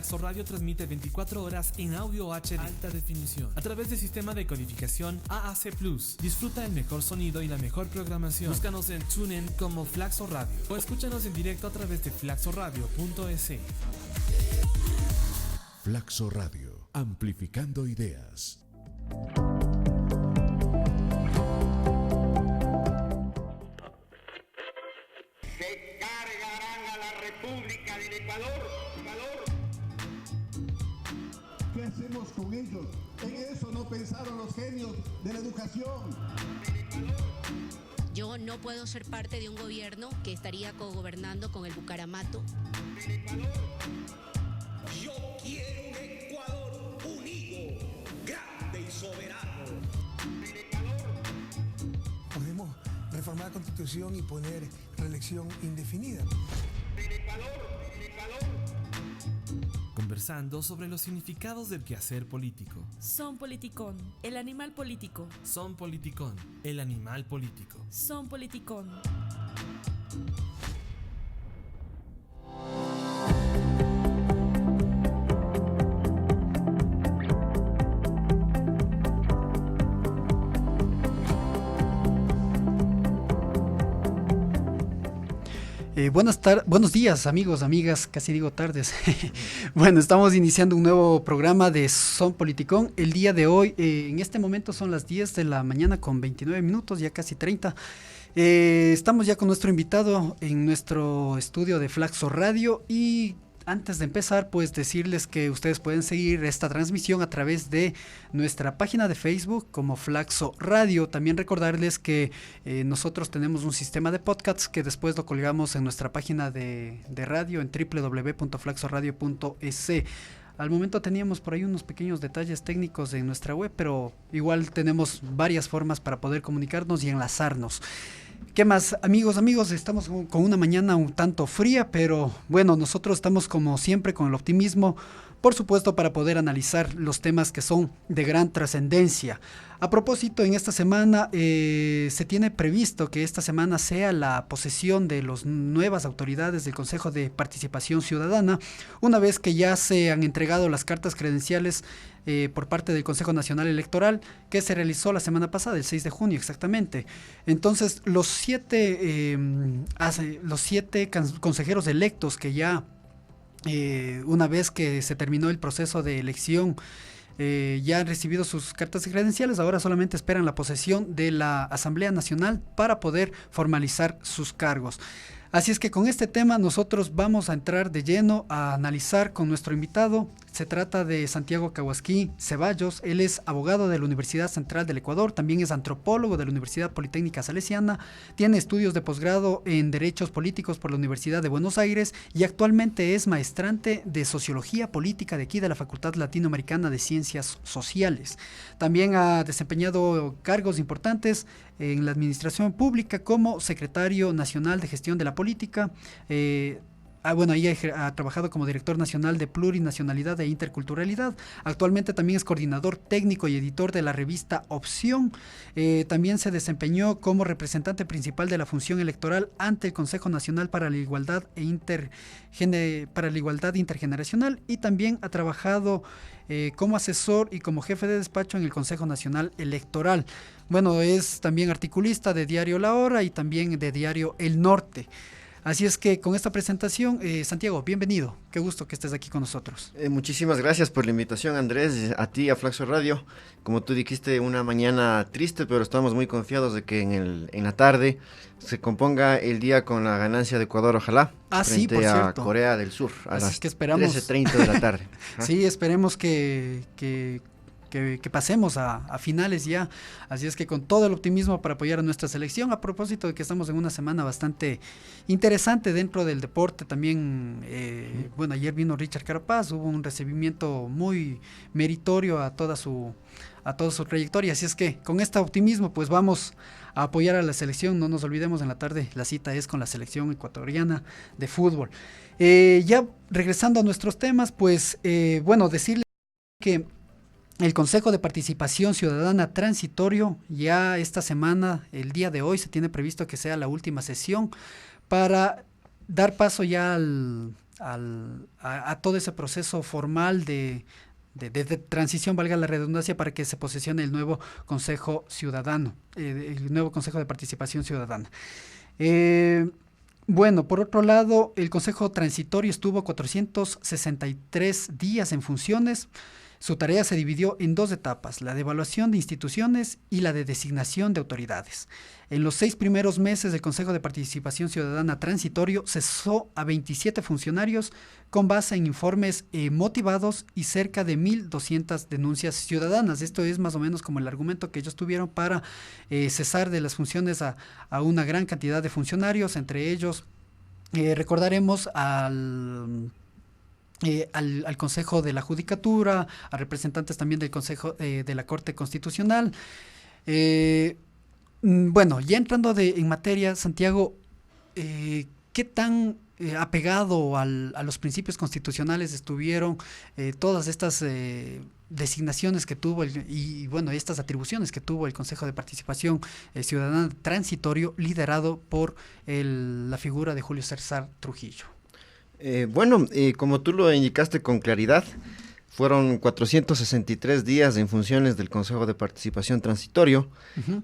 Flaxo Radio transmite 24 horas en audio HD alta definición a través del sistema de codificación AAC+. Disfruta el mejor sonido y la mejor programación. Búscanos en TuneIn como Flaxo Radio o escúchanos en directo a través de flaxoradio.es. Flaxo Radio, amplificando ideas. Se cargarán a la República del Ecuador. ¿Qué hacemos con ellos? En eso no pensaron los genios de la educación. Yo no puedo ser parte de un gobierno que estaría cogobernando con el Bucaramato. Yo quiero un Ecuador unido, grande y soberano. Podemos reformar la Constitución y poner reelección indefinida. Conversando sobre los significados del quehacer político. Son Politicón, el animal político. Son Politicón, el animal político. Son Politicón. Buenos días, amigos, amigas, casi digo tardes. Bueno, estamos iniciando un nuevo programa de Son Politicón. El día de hoy, en este momento son las 10 de la mañana con 29 minutos, ya casi 30. Estamos ya con nuestro invitado en nuestro estudio de Flaxo Radio y antes de empezar, pues decirles que ustedes pueden seguir esta transmisión a través de nuestra página de Facebook como Flaxo Radio. También recordarles que nosotros tenemos un sistema de podcasts que después lo colgamos en nuestra página de radio en www.flaxoradio.es. Al momento teníamos por ahí unos pequeños detalles técnicos en nuestra web, pero igual tenemos varias formas para poder comunicarnos y enlazarnos. ¿Qué más? Amigos, estamos con una mañana un tanto fría, pero bueno, nosotros estamos como siempre con el optimismo, por supuesto, para poder analizar los temas que son de gran trascendencia. A propósito, en esta semana se tiene previsto que esta semana sea la posesión de las nuevas autoridades del Consejo de Participación Ciudadana, una vez que ya se han entregado las cartas credenciales por parte del Consejo Nacional Electoral, que se realizó la semana pasada, el 6 de junio exactamente. Entonces, los siete consejeros electos que ya, una vez que se terminó el proceso de elección, ya han recibido sus cartas credenciales, ahora solamente esperan la posesión de la Asamblea Nacional para poder formalizar sus cargos. Así es que con este tema nosotros vamos a entrar de lleno a analizar con nuestro invitado. Se trata de Santiago Cahuasquí Ceballos. Él es abogado de la Universidad Central del Ecuador, también es antropólogo de la Universidad Politécnica Salesiana, tiene estudios de posgrado en Derechos Políticos por la Universidad de Buenos Aires y actualmente es maestrante de Sociología Política de aquí de la Facultad Latinoamericana de Ciencias Sociales. También ha desempeñado cargos importantes en la administración pública como secretario nacional de gestión de la política. Ahí ha trabajado como director nacional de plurinacionalidad e interculturalidad. Actualmente también es coordinador técnico y editor de la revista Opción. También se desempeñó como representante principal de la función electoral ante el Consejo Nacional para la Igualdad Intergeneracional y también ha trabajado como asesor y como jefe de despacho en el Consejo Nacional Electoral. Bueno, es también articulista de Diario La Hora y también de Diario El Norte. Así es que con esta presentación, Santiago, bienvenido. Qué gusto que estés aquí con nosotros. Muchísimas gracias por la invitación, Andrés, a ti, a Flaxo Radio. Como tú dijiste, una mañana triste, pero estamos muy confiados de que en la tarde se componga el día con la ganancia de Ecuador, ojalá. Sí, por cierto. cierto. A Corea del Sur, a Así las que esperamos 13:30 de la tarde. Sí, esperemos que pasemos a finales ya, así es que con todo el optimismo para apoyar a nuestra selección, a propósito de que estamos en una semana bastante interesante dentro del deporte también. Ayer vino Richard Carapaz, hubo un recibimiento muy meritorio a toda su trayectoria, así es que con este optimismo pues vamos a apoyar a la selección. No nos olvidemos, en la tarde la cita es con la selección ecuatoriana de fútbol. Ya regresando a nuestros temas, pues decirle que el Consejo de Participación Ciudadana Transitorio, ya esta semana, el día de hoy, se tiene previsto que sea la última sesión para dar paso ya a todo ese proceso formal de transición, valga la redundancia, para que se posesione el nuevo Consejo Ciudadano, el nuevo Consejo de Participación Ciudadana. Bueno, por otro lado, el Consejo Transitorio estuvo 463 días en funciones. Su tarea se dividió en 2 etapas, la de evaluación de instituciones y la de designación de autoridades. En los 6 primeros meses del Consejo de Participación Ciudadana Transitorio cesó a 27 funcionarios con base en informes motivados y cerca de 1.200 denuncias ciudadanas. Esto es más o menos como el argumento que ellos tuvieron para cesar de las funciones a una gran cantidad de funcionarios, entre ellos recordaremos al Consejo de la Judicatura, a representantes también del Consejo de la Corte Constitucional. Bueno, ya entrando en materia, Santiago, ¿qué tan apegado a los principios constitucionales estuvieron todas estas designaciones que tuvo y bueno, estas atribuciones que tuvo el Consejo de Participación Ciudadana Transitorio, liderado por la figura de Julio César Trujillo? Como tú lo indicaste con claridad, fueron 463 días en funciones del Consejo de Participación Transitorio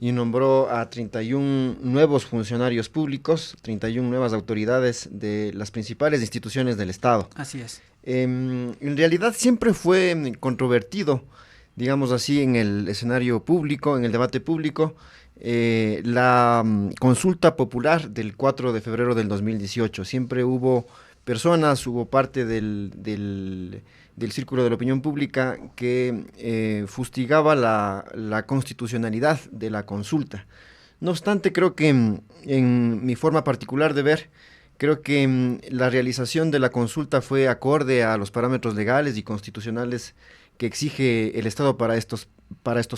y nombró a 31 nuevos funcionarios públicos, 31 nuevas autoridades de las principales instituciones del Estado. Así es. En realidad siempre fue controvertido, digamos así, en el escenario público, en el debate público, la consulta popular del 4 de febrero del 2018. Siempre hubo personas, hubo parte del círculo de la opinión pública que fustigaba la constitucionalidad de la consulta. No obstante, creo que en mi forma particular de ver, creo que la realización de la consulta fue acorde a los parámetros legales y constitucionales que exige el Estado para estos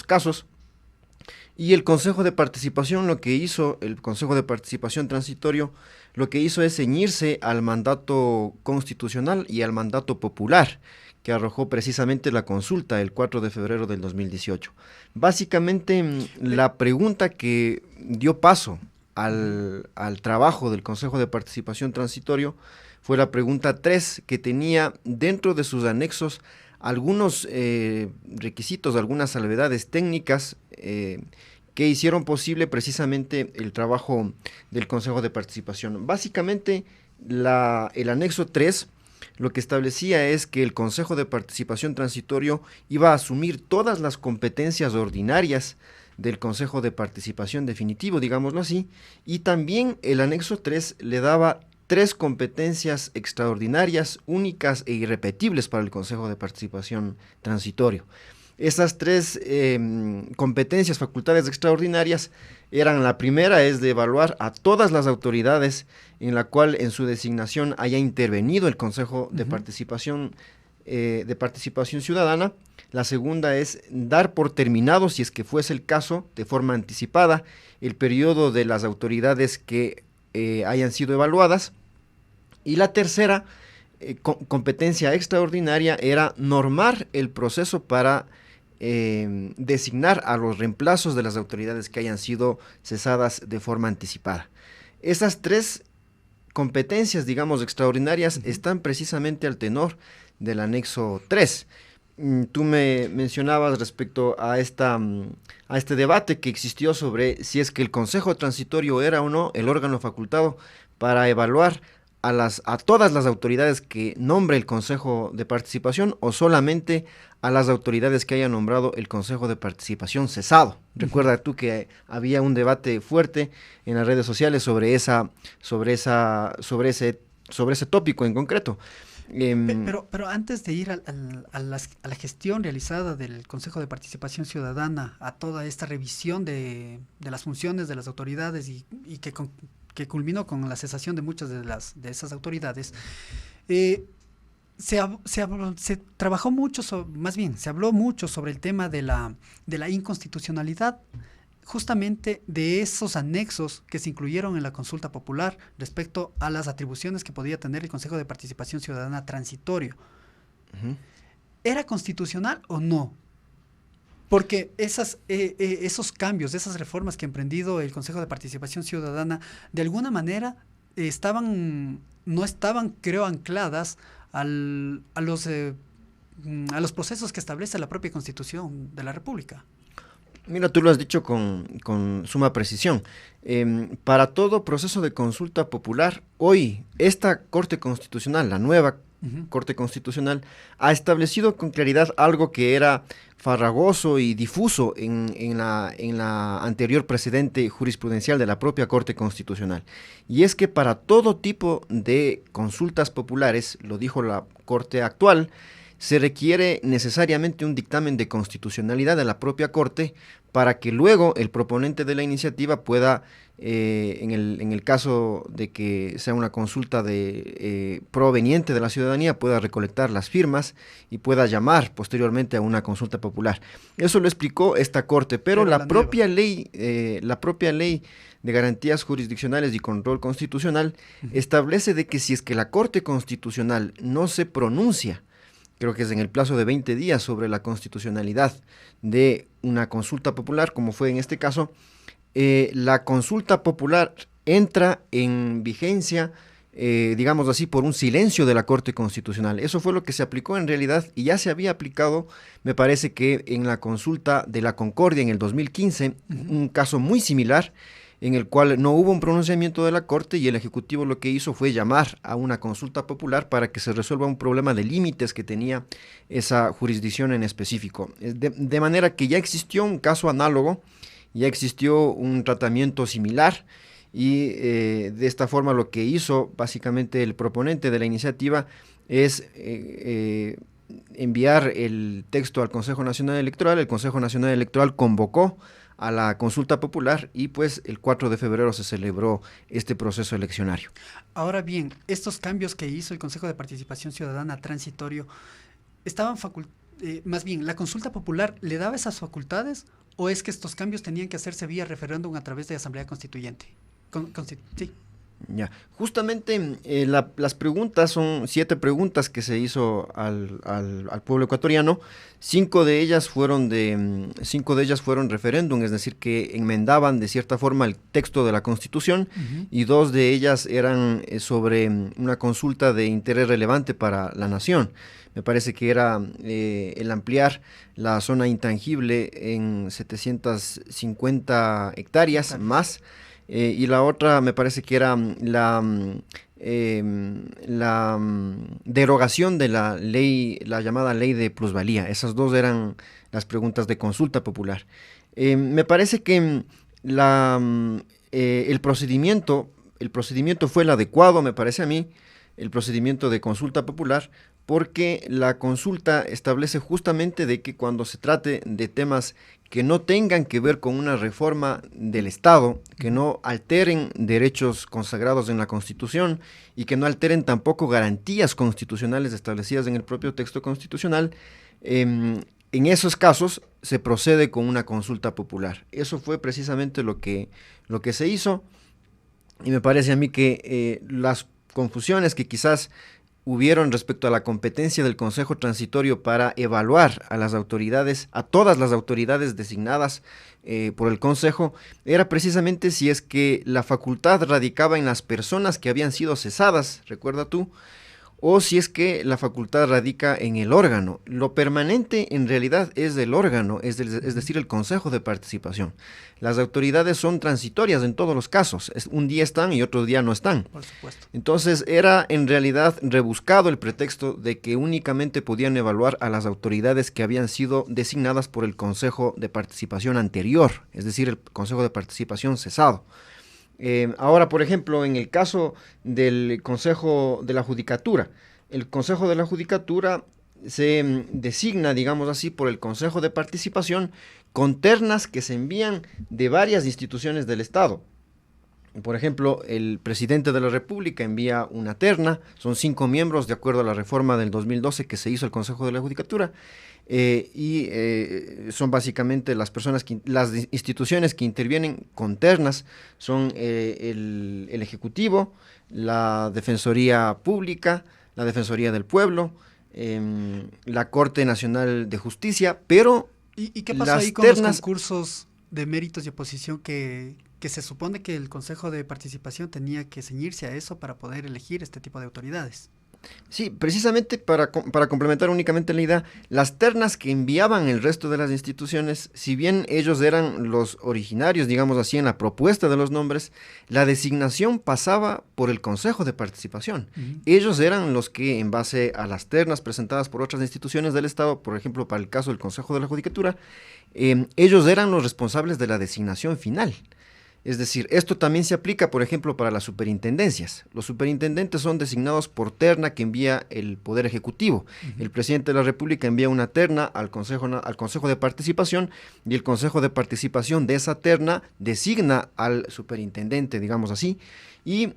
casos. Y el Consejo de Participación, el Consejo de Participación Transitorio, lo que hizo es ceñirse al mandato constitucional y al mandato popular que arrojó precisamente la consulta el 4 de febrero del 2018. Básicamente, la pregunta que dio paso al trabajo del Consejo de Participación Transitorio fue la pregunta 3, que tenía dentro de sus anexos algunos requisitos, algunas salvedades técnicas que hicieron posible precisamente el trabajo del Consejo de Participación. Básicamente, el anexo 3 lo que establecía es que el Consejo de Participación Transitorio iba a asumir todas las competencias ordinarias del Consejo de Participación Definitivo, digámoslo así, y también el anexo 3 le daba 3 competencias extraordinarias, únicas e irrepetibles para el Consejo de Participación Transitorio. Esas 3 competencias, facultades extraordinarias, eran: la primera es de evaluar a todas las autoridades en la cual en su designación haya intervenido el Consejo de Participación Ciudadana. La segunda es dar por terminado, si es que fuese el caso, de forma anticipada, el periodo de las autoridades que hayan sido evaluadas. Y la tercera competencia extraordinaria era normar el proceso para designar a los reemplazos de las autoridades que hayan sido cesadas de forma anticipada. Esas 3 competencias, digamos, extraordinarias, están precisamente al tenor del anexo 3. Tú me mencionabas respecto a este debate que existió sobre si es que el Consejo Transitorio era o no el órgano facultado para evaluar a todas las autoridades que nombre el Consejo de Participación o solamente a las autoridades que haya nombrado el Consejo de Participación cesado. Recuerda tú que había un debate fuerte en las redes sociales sobre ese tópico en concreto. Pero antes de ir a la gestión realizada del Consejo de Participación Ciudadana, a toda esta revisión de las funciones de las autoridades y que culminó con la cesación de muchas de esas autoridades, se trabajó mucho, se habló mucho sobre el tema de la inconstitucionalidad, justamente de esos anexos que se incluyeron en la consulta popular respecto a las atribuciones que podía tener el Consejo de Participación Ciudadana Transitorio. ¿Era constitucional o no? Porque esos cambios, esas reformas que ha emprendido el Consejo de Participación Ciudadana, de alguna manera no estaban, creo, ancladas a los procesos que establece la propia Constitución de la República. Mira, tú lo has dicho con suma precisión. Para todo proceso de consulta popular, hoy esta Corte Constitucional, la nueva Corte Constitucional, ha establecido con claridad algo que era farragoso y difuso en la anterior precedente jurisprudencial de la propia Corte Constitucional. Y es que para todo tipo de consultas populares, lo dijo la Corte actual, se requiere necesariamente un dictamen de constitucionalidad de la propia Corte para que luego el proponente de la iniciativa pueda, en el caso de que sea una consulta proveniente de la ciudadanía, pueda recolectar las firmas y pueda llamar posteriormente a una consulta popular. Eso lo explicó esta Corte, pero la propia ley de garantías jurisdiccionales y control constitucional establece de que si es que la Corte Constitucional no se pronuncia, creo que es en el plazo de 20 días, sobre la constitucionalidad de una consulta popular, como fue en este caso, la consulta popular entra en vigencia, digamos así, por un silencio de la Corte Constitucional. Eso fue lo que se aplicó en realidad y ya se había aplicado, me parece que en la consulta de la Concordia en el 2015, un caso muy similar, en el cual no hubo un pronunciamiento de la Corte y el Ejecutivo lo que hizo fue llamar a una consulta popular para que se resuelva un problema de límites que tenía esa jurisdicción en específico. De manera que ya existió un caso análogo, ya existió un tratamiento similar y de esta forma lo que hizo básicamente el proponente de la iniciativa es enviar el texto al Consejo Nacional Electoral. El Consejo Nacional Electoral convocó a la consulta popular y pues el 4 de febrero se celebró este proceso eleccionario. Ahora bien, estos cambios que hizo el Consejo de Participación Ciudadana transitorio, estaban más bien, ¿la consulta popular le daba esas facultades o es que estos cambios tenían que hacerse vía referéndum a través de Asamblea Constituyente? Sí. Ya, justamente las preguntas son 7 preguntas que se hizo al pueblo ecuatoriano. 5 de ellas fueron referéndum, es decir, que enmendaban de cierta forma el texto de la Constitución, y 2 de ellas eran sobre una consulta de interés relevante para la nación. Me parece que era el ampliar la zona intangible en 750 hectáreas más. Y la otra me parece que era la derogación de la ley, la llamada ley de plusvalía. Esas 2 eran las preguntas de consulta popular. Me parece que el procedimiento fue el adecuado, me parece a mí, el procedimiento de consulta popular, porque la consulta establece justamente de que cuando se trate de temas que no tengan que ver con una reforma del Estado, que no alteren derechos consagrados en la Constitución y que no alteren tampoco garantías constitucionales establecidas en el propio texto constitucional, en esos casos se procede con una consulta popular. Eso fue precisamente lo que se hizo, y me parece a mí que las confusiones que quizás hubieron respecto a la competencia del Consejo Transitorio para evaluar a las autoridades, a todas las autoridades designadas por el Consejo, era precisamente si es que la facultad radicaba en las personas que habían sido cesadas, recuerda tú, o si es que la facultad radica en el órgano. Lo permanente en realidad es del órgano, es decir, el Consejo de Participación. Las autoridades son transitorias en todos los casos, un día están y otro día no están. Por supuesto. Entonces era en realidad rebuscado el pretexto de que únicamente podían evaluar a las autoridades que habían sido designadas por el Consejo de Participación anterior, es decir, el Consejo de Participación cesado. Ahora, por ejemplo, en el caso del Consejo de la Judicatura, el Consejo de la Judicatura se designa, digamos así, por el Consejo de Participación con ternas que se envían de varias instituciones del Estado. Por ejemplo, el presidente de la República envía una terna, son 5 miembros de acuerdo a la reforma del 2012 que se hizo el Consejo de la Judicatura, son básicamente las instituciones que intervienen con ternas, son el Ejecutivo, la Defensoría Pública, la Defensoría del Pueblo, la Corte Nacional de Justicia, pero ¿Y qué pasó ahí con los concursos de méritos y oposición que que se supone que el Consejo de Participación tenía que ceñirse a eso para poder elegir este tipo de autoridades. Sí, precisamente para complementar únicamente la idea, las ternas que enviaban el resto de las instituciones, si bien ellos eran los originarios, digamos así, en la propuesta de los nombres, la designación pasaba por el Consejo de Participación. Ellos eran los que, en base a las ternas presentadas por otras instituciones del Estado, por ejemplo, para el caso del Consejo de la Judicatura, ellos eran los responsables de la designación final. Es decir, esto también se aplica, por ejemplo, para las superintendencias. Los superintendentes son designados por terna que envía el Poder Ejecutivo. El presidente de la República envía una terna al Consejo de Participación y el Consejo de Participación de esa terna designa al superintendente, digamos así. Y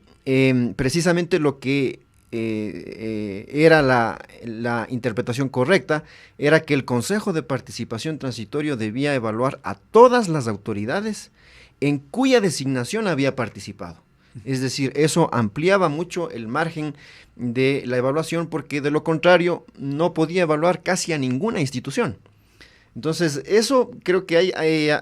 precisamente lo que era la interpretación correcta era que el Consejo de Participación Transitorio debía evaluar a todas las autoridades en cuya designación había participado. Es decir, eso ampliaba mucho el margen de la evaluación porque de lo contrario no podía evaluar casi a ninguna institución. Entonces, eso creo que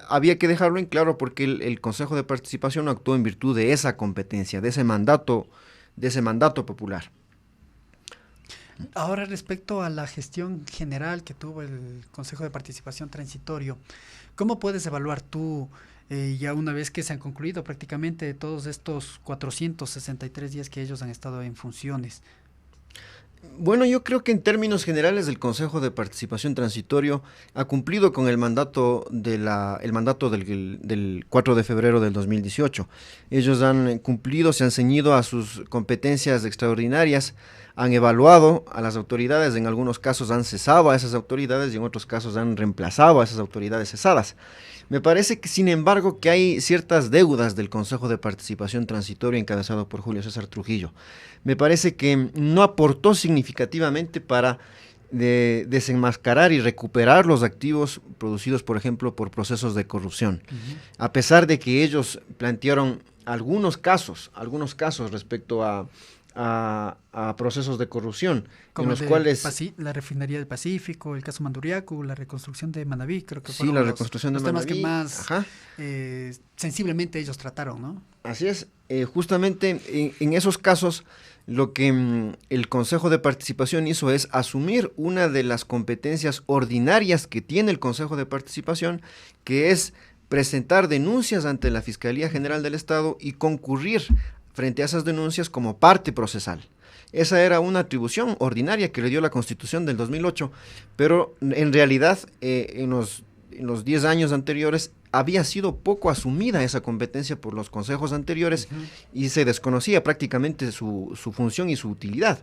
había que dejarlo en claro porque el Consejo de Participación actuó en virtud de esa competencia, de ese mandato popular. Ahora, respecto a la gestión general que tuvo el Consejo de Participación Transitorio, ¿cómo puedes evaluar tú, ya una vez que se han concluido prácticamente todos estos 463 días que ellos han estado en funciones? Bueno, yo creo que en términos generales el Consejo de Participación Transitorio ha cumplido con el mandato del 4 de febrero del 2018. Ellos han cumplido, se han ceñido a sus competencias extraordinarias, han evaluado a las autoridades, en algunos casos han cesado a esas autoridades y en otros casos han reemplazado a esas autoridades cesadas. Me parece que, sin embargo, que hay ciertas deudas del Consejo de Participación Transitorio encabezado por Julio César Trujillo. Me parece que no aportó significativamente para desenmascarar y recuperar los activos producidos, por ejemplo, por procesos de corrupción. A pesar de que ellos plantearon algunos casos respecto a procesos de corrupción, como en los cuales la refinería del Pacífico, el caso Manduriaco, la reconstrucción de Manabí, creo que sí, fueron la reconstrucción los de temas Manabí, que más sensiblemente ellos trataron, ¿no? Así es, justamente en esos casos lo que el Consejo de Participación hizo es asumir una de las competencias ordinarias que tiene el Consejo de Participación, que es presentar denuncias ante la Fiscalía General del Estado y concurrir frente a esas denuncias como parte procesal. Esa era una atribución ordinaria que le dio la Constitución del 2008, pero en realidad en los 10 años anteriores había sido poco asumida esa competencia por los consejos anteriores y se desconocía prácticamente su función y su utilidad.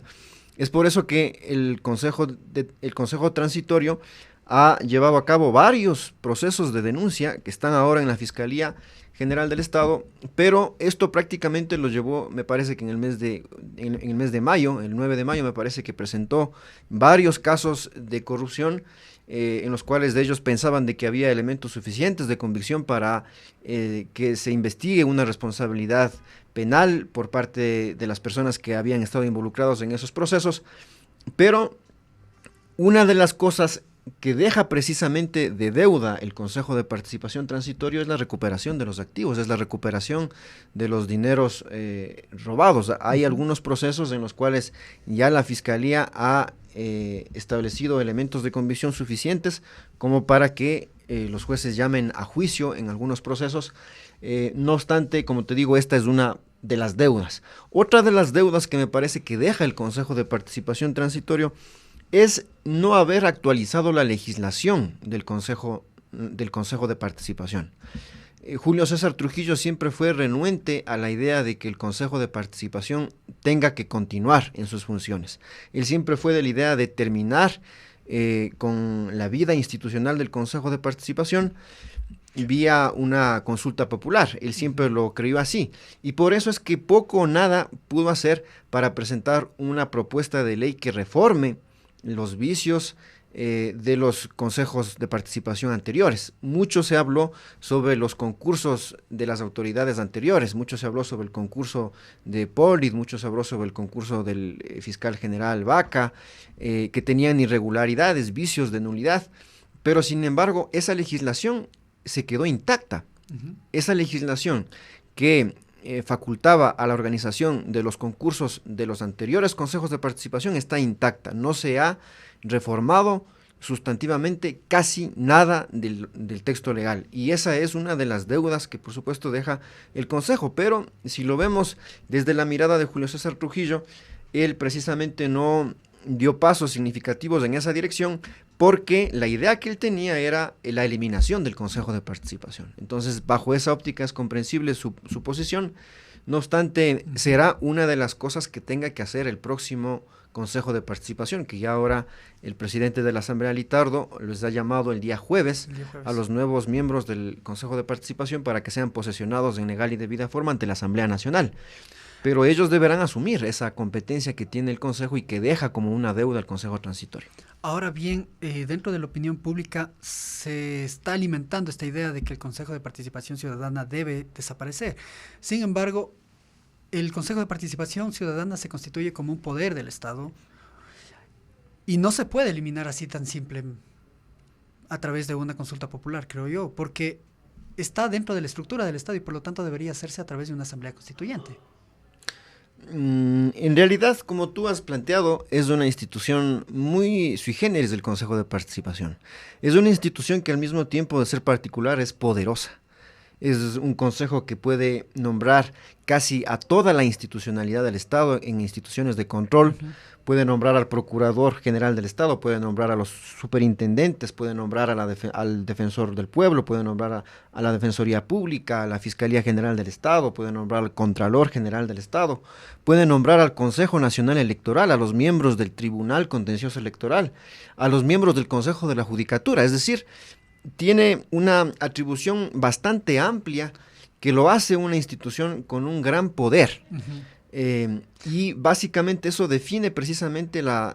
Es por eso que el Consejo Transitorio ha llevado a cabo varios procesos de denuncia que están ahora en la Fiscalía General del Estado, pero esto prácticamente lo llevó, me parece que en el mes de mayo, el 9 de mayo me parece que presentó varios casos de corrupción en los cuales de ellos pensaban de que había elementos suficientes de convicción para que se investigue una responsabilidad penal por parte de las personas que habían estado involucrados en esos procesos, pero una de las cosas que deja precisamente de deuda el Consejo de Participación Transitorio es la recuperación de los activos, es la recuperación de los dineros robados. Hay algunos procesos en los cuales ya la Fiscalía ha establecido elementos de convicción suficientes como para que los jueces llamen a juicio en algunos procesos. No obstante, como te digo, esta es una de las deudas. Otra de las deudas que me parece que deja el Consejo de Participación Transitorio es no haber actualizado la legislación del Consejo de Participación. Julio César Trujillo siempre fue renuente a la idea de que el Consejo de Participación tenga que continuar en sus funciones. Él siempre fue de la idea de terminar con la vida institucional del Consejo de Participación vía una consulta popular. Él siempre lo creyó así. Y por eso es que poco o nada pudo hacer para presentar una propuesta de ley que reforme los vicios de los consejos de participación anteriores. Mucho se habló sobre los concursos de las autoridades anteriores, mucho se habló sobre el concurso de Polit, mucho se habló sobre el concurso del fiscal general Vaca, que tenían irregularidades, vicios de nulidad, pero sin embargo esa legislación se quedó intacta. esa legislación que facultaba a la organización de los concursos de los anteriores consejos de participación está intacta, no se ha reformado sustantivamente casi nada del texto legal, y esa es una de las deudas que por supuesto deja el Consejo. Pero si lo vemos desde la mirada de Julio César Trujillo, él precisamente no dio pasos significativos en esa dirección, porque la idea que él tenía era la eliminación del Consejo de Participación. Entonces, bajo esa óptica es comprensible su posición. No obstante, será una de las cosas que tenga que hacer el próximo Consejo de Participación, que ya ahora el presidente de la Asamblea, Litardo, les ha llamado el día jueves a los nuevos miembros del Consejo de Participación para que sean posesionados en legal y debida forma ante la Asamblea Nacional. Pero ellos deberán asumir esa competencia que tiene el Consejo y que deja como una deuda al Consejo Transitorio. Ahora bien, dentro de la opinión pública se está alimentando esta idea de que el Consejo de Participación Ciudadana debe desaparecer. Sin embargo, el Consejo de Participación Ciudadana se constituye como un poder del Estado y no se puede eliminar así tan simple a través de una consulta popular, creo yo, porque está dentro de la estructura del Estado y por lo tanto debería hacerse a través de una asamblea constituyente. En realidad, como tú has planteado, es una institución muy sui generis del Consejo de Participación. Es una institución que al mismo tiempo de ser particular es poderosa. Es un consejo que puede nombrar casi a toda la institucionalidad del Estado en instituciones de control. Puede nombrar al Procurador General del Estado, puede nombrar a los superintendentes, puede nombrar al Defensor del Pueblo, puede nombrar a la Defensoría Pública, a la Fiscalía General del Estado, puede nombrar al Contralor General del Estado, puede nombrar al Consejo Nacional Electoral, a los miembros del Tribunal Contencioso Electoral, a los miembros del Consejo de la Judicatura. Es decir, tiene una atribución bastante amplia que lo hace una institución con un gran poder. Y básicamente eso define precisamente la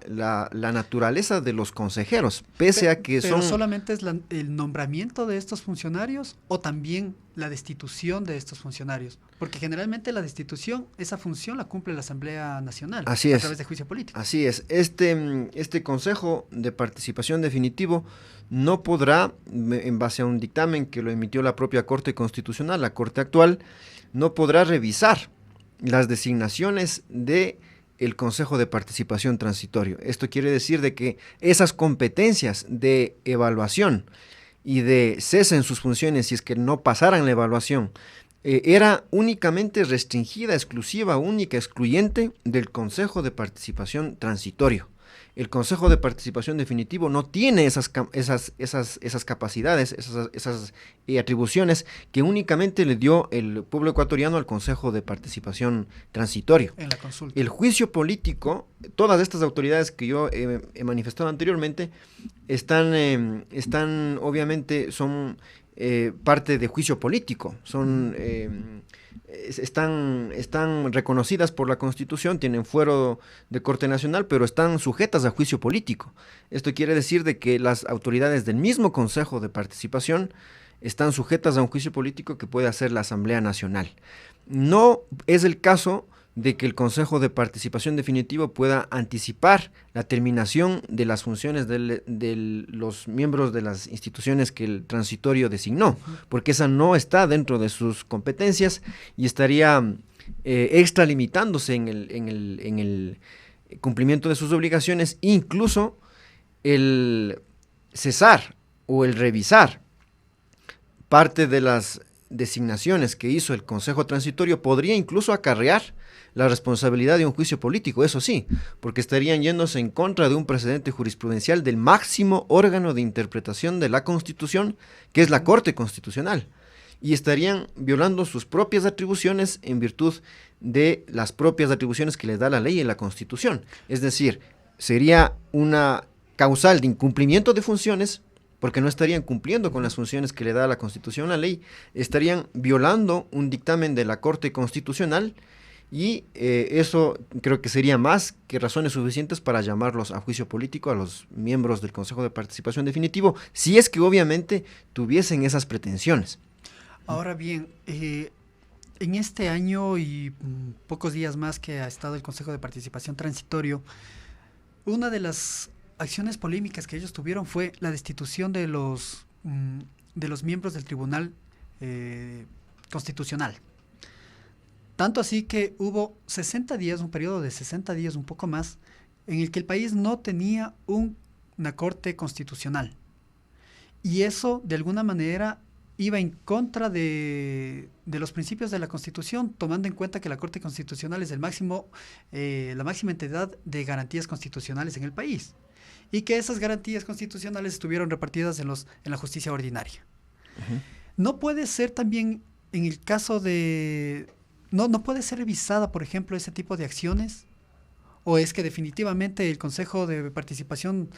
naturaleza de los consejeros, pese a que ¿Pero solamente es el nombramiento de estos funcionarios o también la destitución de estos funcionarios? Porque generalmente la destitución, esa función la cumple la Asamblea Nacional a través de juicio político. Así es. Este Consejo de Participación Definitivo no podrá, en base a un dictamen que lo emitió la propia Corte Constitucional, la Corte actual, no podrá revisar las designaciones de el Consejo de Participación Transitorio. Esto quiere decir de que esas competencias de evaluación y de cese en sus funciones, si es que no pasaran la evaluación, era únicamente restringida, exclusiva, única, excluyente del Consejo de Participación Transitorio. El Consejo de Participación Definitivo no tiene esas capacidades, esas atribuciones que únicamente le dio el pueblo ecuatoriano al Consejo de Participación Transitorio. En la consulta. El juicio político, todas estas autoridades que yo he manifestado anteriormente, están obviamente, son parte de juicio político, están reconocidas por la Constitución, tienen fuero de Corte Nacional, pero están sujetas a juicio político. Esto quiere decir de que las autoridades del mismo Consejo de Participación están sujetas a un juicio político que puede hacer la Asamblea Nacional. No es el caso de que el Consejo de Participación Definitivo pueda anticipar la terminación de las funciones de los miembros de las instituciones que el transitorio designó, porque esa no está dentro de sus competencias y estaría extralimitándose en el cumplimiento de sus obligaciones, incluso el cesar o el revisar parte de las designaciones que hizo el Consejo Transitorio podría incluso acarrear la responsabilidad de un juicio político, eso sí, porque estarían yéndose en contra de un precedente jurisprudencial del máximo órgano de interpretación de la Constitución, que es la Corte Constitucional, y estarían violando sus propias atribuciones en virtud de las propias atribuciones que les da la ley y la Constitución. Es decir, sería una causal de incumplimiento de funciones, porque no estarían cumpliendo con las funciones que le da la Constitución, la ley, estarían violando un dictamen de la Corte Constitucional, y eso creo que sería más que razones suficientes para llamarlos a juicio político a los miembros del Consejo de Participación Definitivo, si es que obviamente tuviesen esas pretensiones. Ahora bien, en este año y pocos días más que ha estado el Consejo de Participación Transitorio, una de las acciones polémicas que ellos tuvieron fue la destitución de los miembros del Tribunal constitucional. Tanto así que hubo 60 días, un periodo de 60 días, un poco más, en el que el país no tenía una corte constitucional. Y eso, de alguna manera, iba en contra de los principios de la Constitución, tomando en cuenta que la Corte Constitucional es la máxima entidad de garantías constitucionales en el país, y que esas garantías constitucionales estuvieron repartidas en la justicia ordinaria. Uh-huh. No puede ser también, en el caso de... No puede ser revisada, por ejemplo, ese tipo de acciones, o es que definitivamente el Consejo de Participación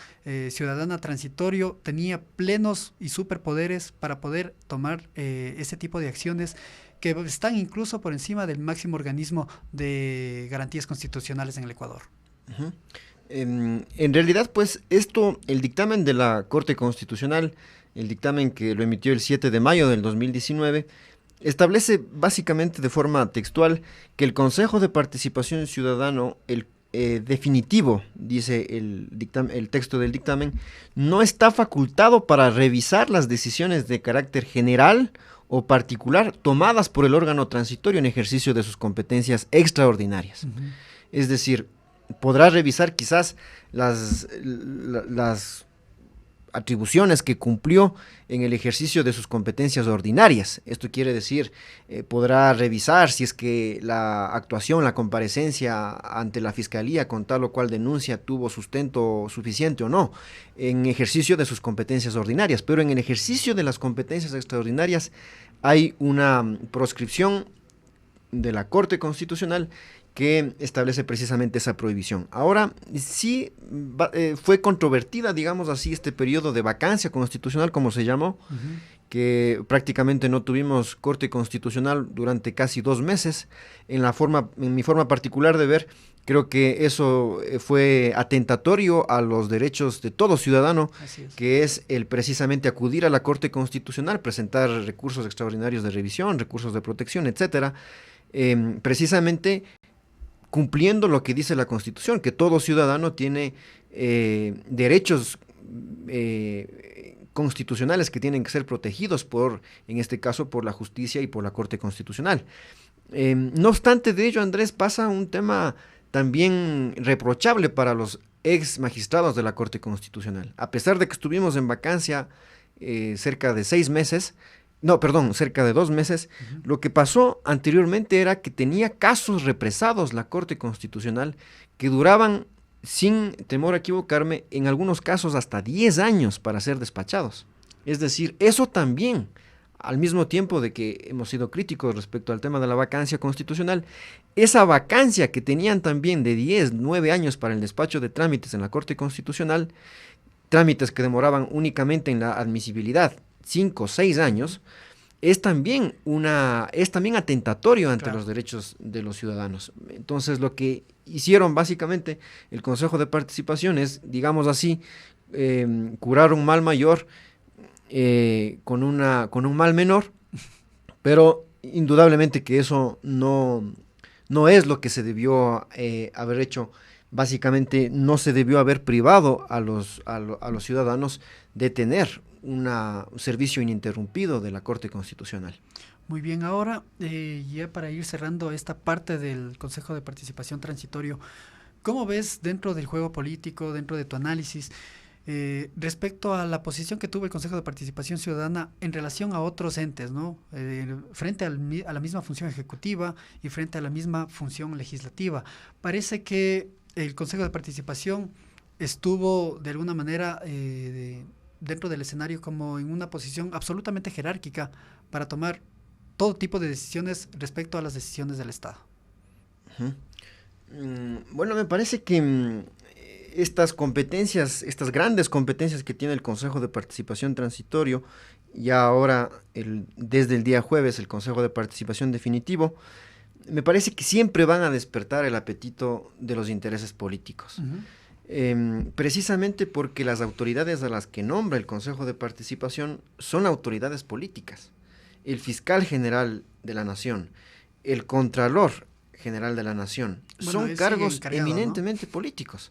Ciudadana Transitorio tenía plenos y superpoderes para poder tomar ese tipo de acciones que están incluso por encima del máximo organismo de garantías constitucionales en el Ecuador. Uh-huh. En realidad, pues, el dictamen de la Corte Constitucional, el dictamen que lo emitió el 7 de mayo del 2019, establece básicamente de forma textual que el Consejo de Participación Ciudadano, definitivo, dice el texto del dictamen, no está facultado para revisar las decisiones de carácter general o particular tomadas por el órgano transitorio en ejercicio de sus competencias extraordinarias. Uh-huh. Es decir, podrá revisar quizás las atribuciones que cumplió en el ejercicio de sus competencias ordinarias. Esto quiere decir, podrá revisar si es que la actuación, la comparecencia ante la Fiscalía con tal o cual denuncia tuvo sustento suficiente o no, en ejercicio de sus competencias ordinarias. Pero en el ejercicio de las competencias extraordinarias hay una proscripción de la Corte Constitucional que establece precisamente esa prohibición. Ahora, sí fue controvertida, digamos así, este periodo de vacancia constitucional, como se llamó, uh-huh, que prácticamente no tuvimos Corte Constitucional durante casi 2 meses. En mi forma particular de ver, creo que eso fue atentatorio a los derechos de todo ciudadano, que es el precisamente acudir a la Corte Constitucional, presentar recursos extraordinarios de revisión, recursos de protección, etcétera, precisamente cumpliendo lo que dice la Constitución, que todo ciudadano tiene derechos constitucionales que tienen que ser protegidos en este caso, por la justicia y por la Corte Constitucional. No obstante de ello, Andrés, pasa un tema también reprochable para los ex magistrados de la Corte Constitucional. A pesar de que estuvimos en vacancia cerca de 2 meses, uh-huh, lo que pasó anteriormente era que tenía casos represados la Corte Constitucional que duraban, sin temor a equivocarme, en algunos casos hasta 10 años para ser despachados. Es decir, eso también, al mismo tiempo de que hemos sido críticos respecto al tema de la vacancia constitucional, esa vacancia que tenían también de 10, 9 años para el despacho de trámites en la Corte Constitucional, trámites que demoraban únicamente en la admisibilidad 5 o 6 años, es también atentatorio ante los derechos de los ciudadanos. Entonces, lo que hicieron básicamente el Consejo de Participación es, digamos así, curar un mal mayor con un mal menor, pero indudablemente que eso no es lo que se debió haber hecho. Básicamente no se debió haber privado a los ciudadanos de tener un servicio ininterrumpido de la Corte Constitucional. Muy bien, ahora ya para ir cerrando esta parte del Consejo de Participación Transitorio, ¿cómo ves dentro del juego político, dentro de tu análisis, respecto a la posición que tuvo el Consejo de Participación Ciudadana en relación a otros entes, ¿no? Frente a la misma función ejecutiva y frente a la misma función legislativa? Parece que el Consejo de Participación estuvo de alguna manera dentro del escenario como en una posición absolutamente jerárquica para tomar todo tipo de decisiones respecto a las decisiones del Estado. Uh-huh. Bueno, me parece que estas competencias, estas grandes competencias que tiene el Consejo de Participación Transitorio, y ahora desde el día jueves el Consejo de Participación Definitivo, me parece que siempre van a despertar el apetito de los intereses políticos. Uh-huh. Precisamente porque las autoridades a las que nombra el Consejo de Participación son autoridades políticas. El fiscal general de la Nación, el contralor general de la Nación, son cargos eminentemente, ¿no?, políticos.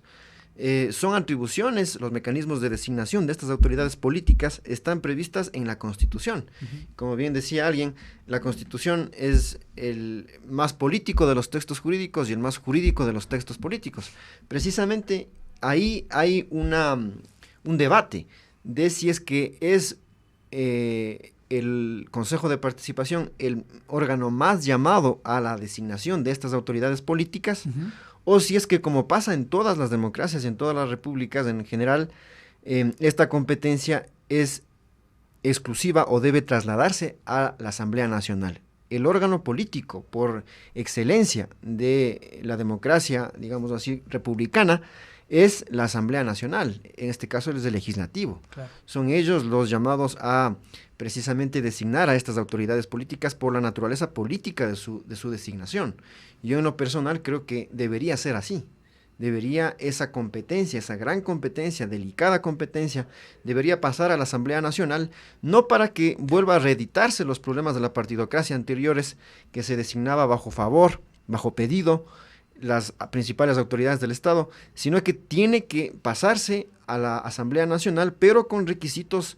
son atribuciones, los mecanismos de designación de estas autoridades políticas están previstas en la Constitución. Como bien decía alguien, la Constitución es el más político de los textos jurídicos y el más jurídico de los textos políticos. Precisamente ahí hay un debate de si es que es el Consejo de Participación el órgano más llamado a la designación de estas autoridades políticas, o si es que, como pasa en todas las democracias y en todas las repúblicas en general, esta competencia es exclusiva o debe trasladarse a la Asamblea Nacional. El órgano político por excelencia de la democracia, digamos así, republicana, es la Asamblea Nacional, en este caso es el legislativo. Claro. Son ellos los llamados a precisamente designar a estas autoridades políticas por la naturaleza política de su designación. Yo en lo personal creo que debería ser así. Debería esa competencia, esa gran competencia, delicada competencia, debería pasar a la Asamblea Nacional, no para que vuelva a reeditarse los problemas de la partidocracia anteriores, que se designaba bajo favor, bajo pedido, las principales autoridades del Estado, sino que tiene que pasarse a la Asamblea Nacional, pero con requisitos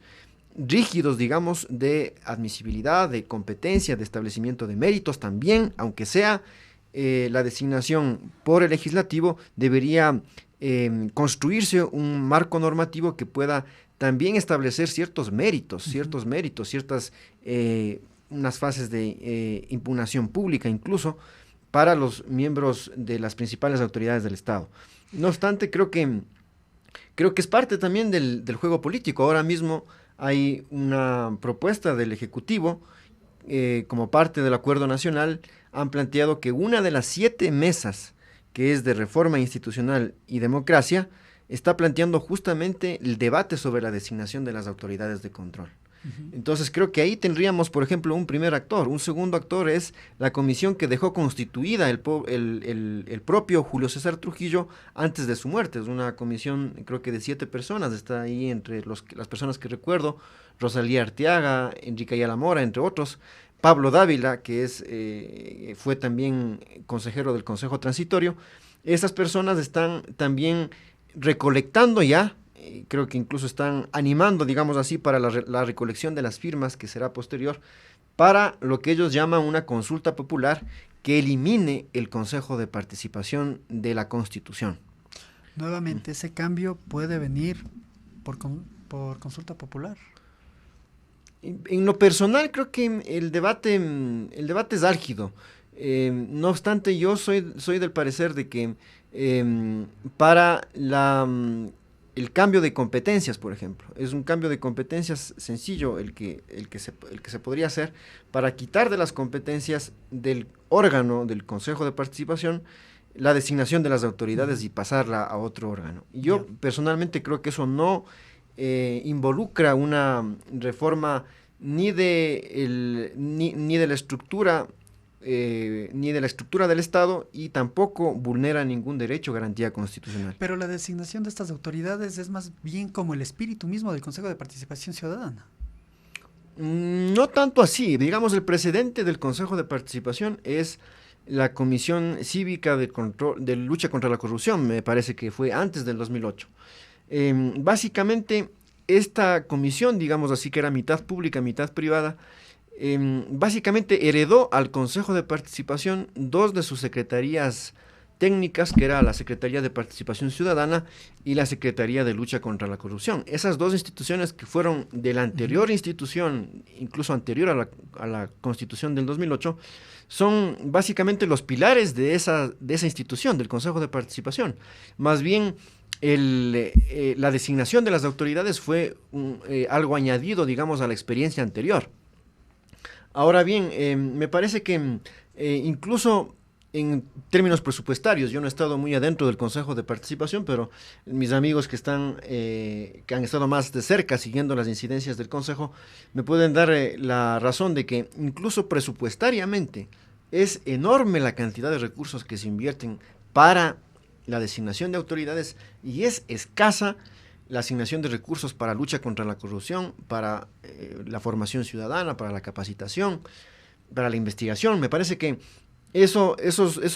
rígidos, digamos, de admisibilidad, de competencia, de establecimiento de méritos también, aunque sea la designación por el legislativo, debería construirse un marco normativo que pueda también establecer ciertos méritos, ciertas unas fases de impugnación pública incluso, para los miembros de las principales autoridades del Estado. No obstante, creo que es parte también del juego político. Ahora mismo hay una propuesta del Ejecutivo, como parte del Acuerdo Nacional, han planteado que una de las 7 mesas, que es de reforma institucional y democracia, está planteando justamente el debate sobre la designación de las autoridades de control. Entonces creo que ahí tendríamos, por ejemplo, un primer actor. Un segundo actor es la comisión que dejó constituida el propio Julio César Trujillo antes de su muerte. Es una comisión, creo que de 7 personas, está ahí entre las personas que recuerdo: Rosalía Arteaga, Enrique Ayala Mora, entre otros, Pablo Dávila, que fue también consejero del Consejo Transitorio. Esas personas están también recolectando ya, creo que incluso están animando, digamos así, para la recolección de las firmas, que será posterior, para lo que ellos llaman una consulta popular que elimine el Consejo de Participación de la Constitución. Nuevamente, ese cambio puede venir por consulta popular. En lo personal, creo que el debate es álgido. No obstante, yo soy del parecer de que para el cambio de competencias, por ejemplo, es un cambio de competencias sencillo el que se podría hacer para quitar de las competencias del órgano del Consejo de Participación la designación de las autoridades y pasarla a otro órgano. Y yo personalmente creo que eso no involucra una reforma ni de la estructura del Estado, y tampoco vulnera ningún derecho o garantía constitucional. Pero la designación de estas autoridades es más bien como el espíritu mismo del Consejo de Participación Ciudadana. No tanto así. Digamos, el precedente del Consejo de Participación es la Comisión Cívica de Lucha contra la Corrupción, me parece que fue antes del 2008. Básicamente, esta comisión, digamos así, que era mitad pública, mitad privada, básicamente heredó al Consejo de Participación 2 de sus secretarías técnicas, que era la Secretaría de Participación Ciudadana y la Secretaría de Lucha contra la Corrupción. Esas 2 instituciones, que fueron de la anterior institución, incluso anterior a la Constitución del 2008, son básicamente los pilares de esa institución, del Consejo de Participación. Más bien, la designación de las autoridades fue algo añadido, digamos, a la experiencia anterior. Ahora bien, me parece que incluso en términos presupuestarios, yo no he estado muy adentro del Consejo de Participación, pero mis amigos que han estado más de cerca siguiendo las incidencias del Consejo, me pueden dar la razón de que incluso presupuestariamente es enorme la cantidad de recursos que se invierten para la designación de autoridades, y es escasa la asignación de recursos para lucha contra la corrupción, para la formación ciudadana, para la capacitación, para la investigación. Me parece que Eso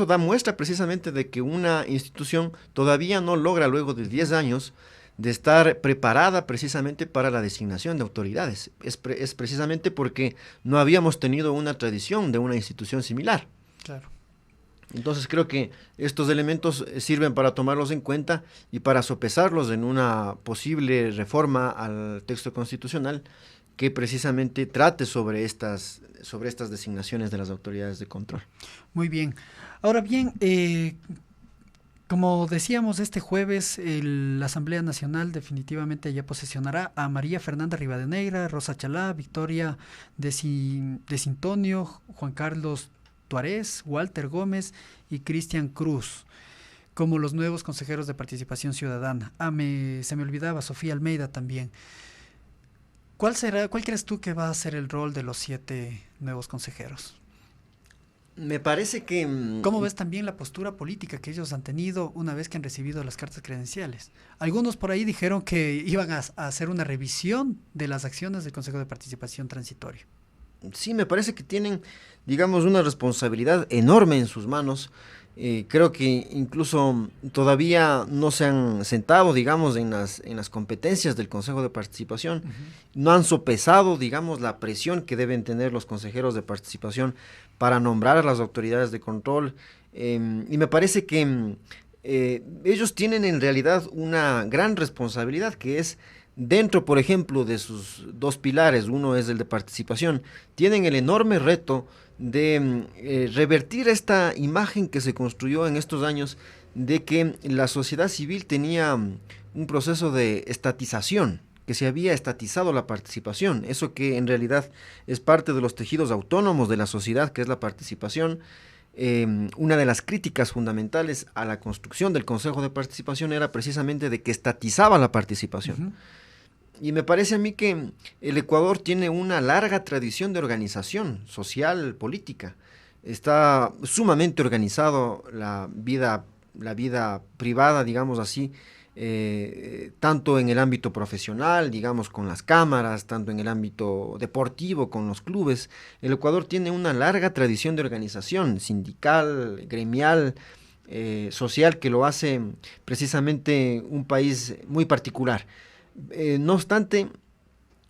da muestra precisamente de que una institución todavía no logra, luego de 10 años, de estar preparada precisamente para la designación de autoridades. Es precisamente porque no habíamos tenido una tradición de una institución similar. Claro. Entonces creo que estos elementos sirven para tomarlos en cuenta y para sopesarlos en una posible reforma al texto constitucional que precisamente trate sobre estas designaciones de las autoridades de control. Muy bien. Ahora bien, como decíamos, este jueves la Asamblea Nacional definitivamente ya posesionará a María Fernanda Rivadeneira, Rosa Chalá, Victoria de Cintonio, Juan Carlos Tuárez, Walter Gómez y Cristian Cruz como los nuevos consejeros de participación ciudadana. Se me olvidaba, Sofía Almeida también. ¿Cuál crees tú que va a ser el rol de los 7 nuevos consejeros? Me parece que... ¿Cómo ves también la postura política que ellos han tenido una vez que han recibido las cartas credenciales? Algunos por ahí dijeron que iban a hacer una revisión de las acciones del Consejo de Participación Transitorio. Sí, me parece que tienen, digamos, una responsabilidad enorme en sus manos. Creo que incluso todavía no se han sentado, digamos, en las competencias del Consejo de Participación. No han sopesado, digamos, la presión que deben tener los consejeros de participación para nombrar a las autoridades de control. Y me parece que ellos tienen en realidad una gran responsabilidad, que es dentro, por ejemplo, de sus 2 pilares, uno es el de participación, tienen el enorme reto de revertir esta imagen que se construyó en estos años de que la sociedad civil tenía un proceso de estatización, que se había estatizado la participación, eso que en realidad es parte de los tejidos autónomos de la sociedad, que es la participación. Una de las críticas fundamentales a la construcción del Consejo de Participación era precisamente de que estatizaba la participación. Y me parece a mí que el Ecuador tiene una larga tradición de organización social, política. Está sumamente organizado la vida privada, digamos así, tanto en el ámbito profesional, digamos, con las cámaras, tanto en el ámbito deportivo, con los clubes. El Ecuador tiene una larga tradición de organización sindical, gremial, social, que lo hace precisamente un país muy particular. No obstante,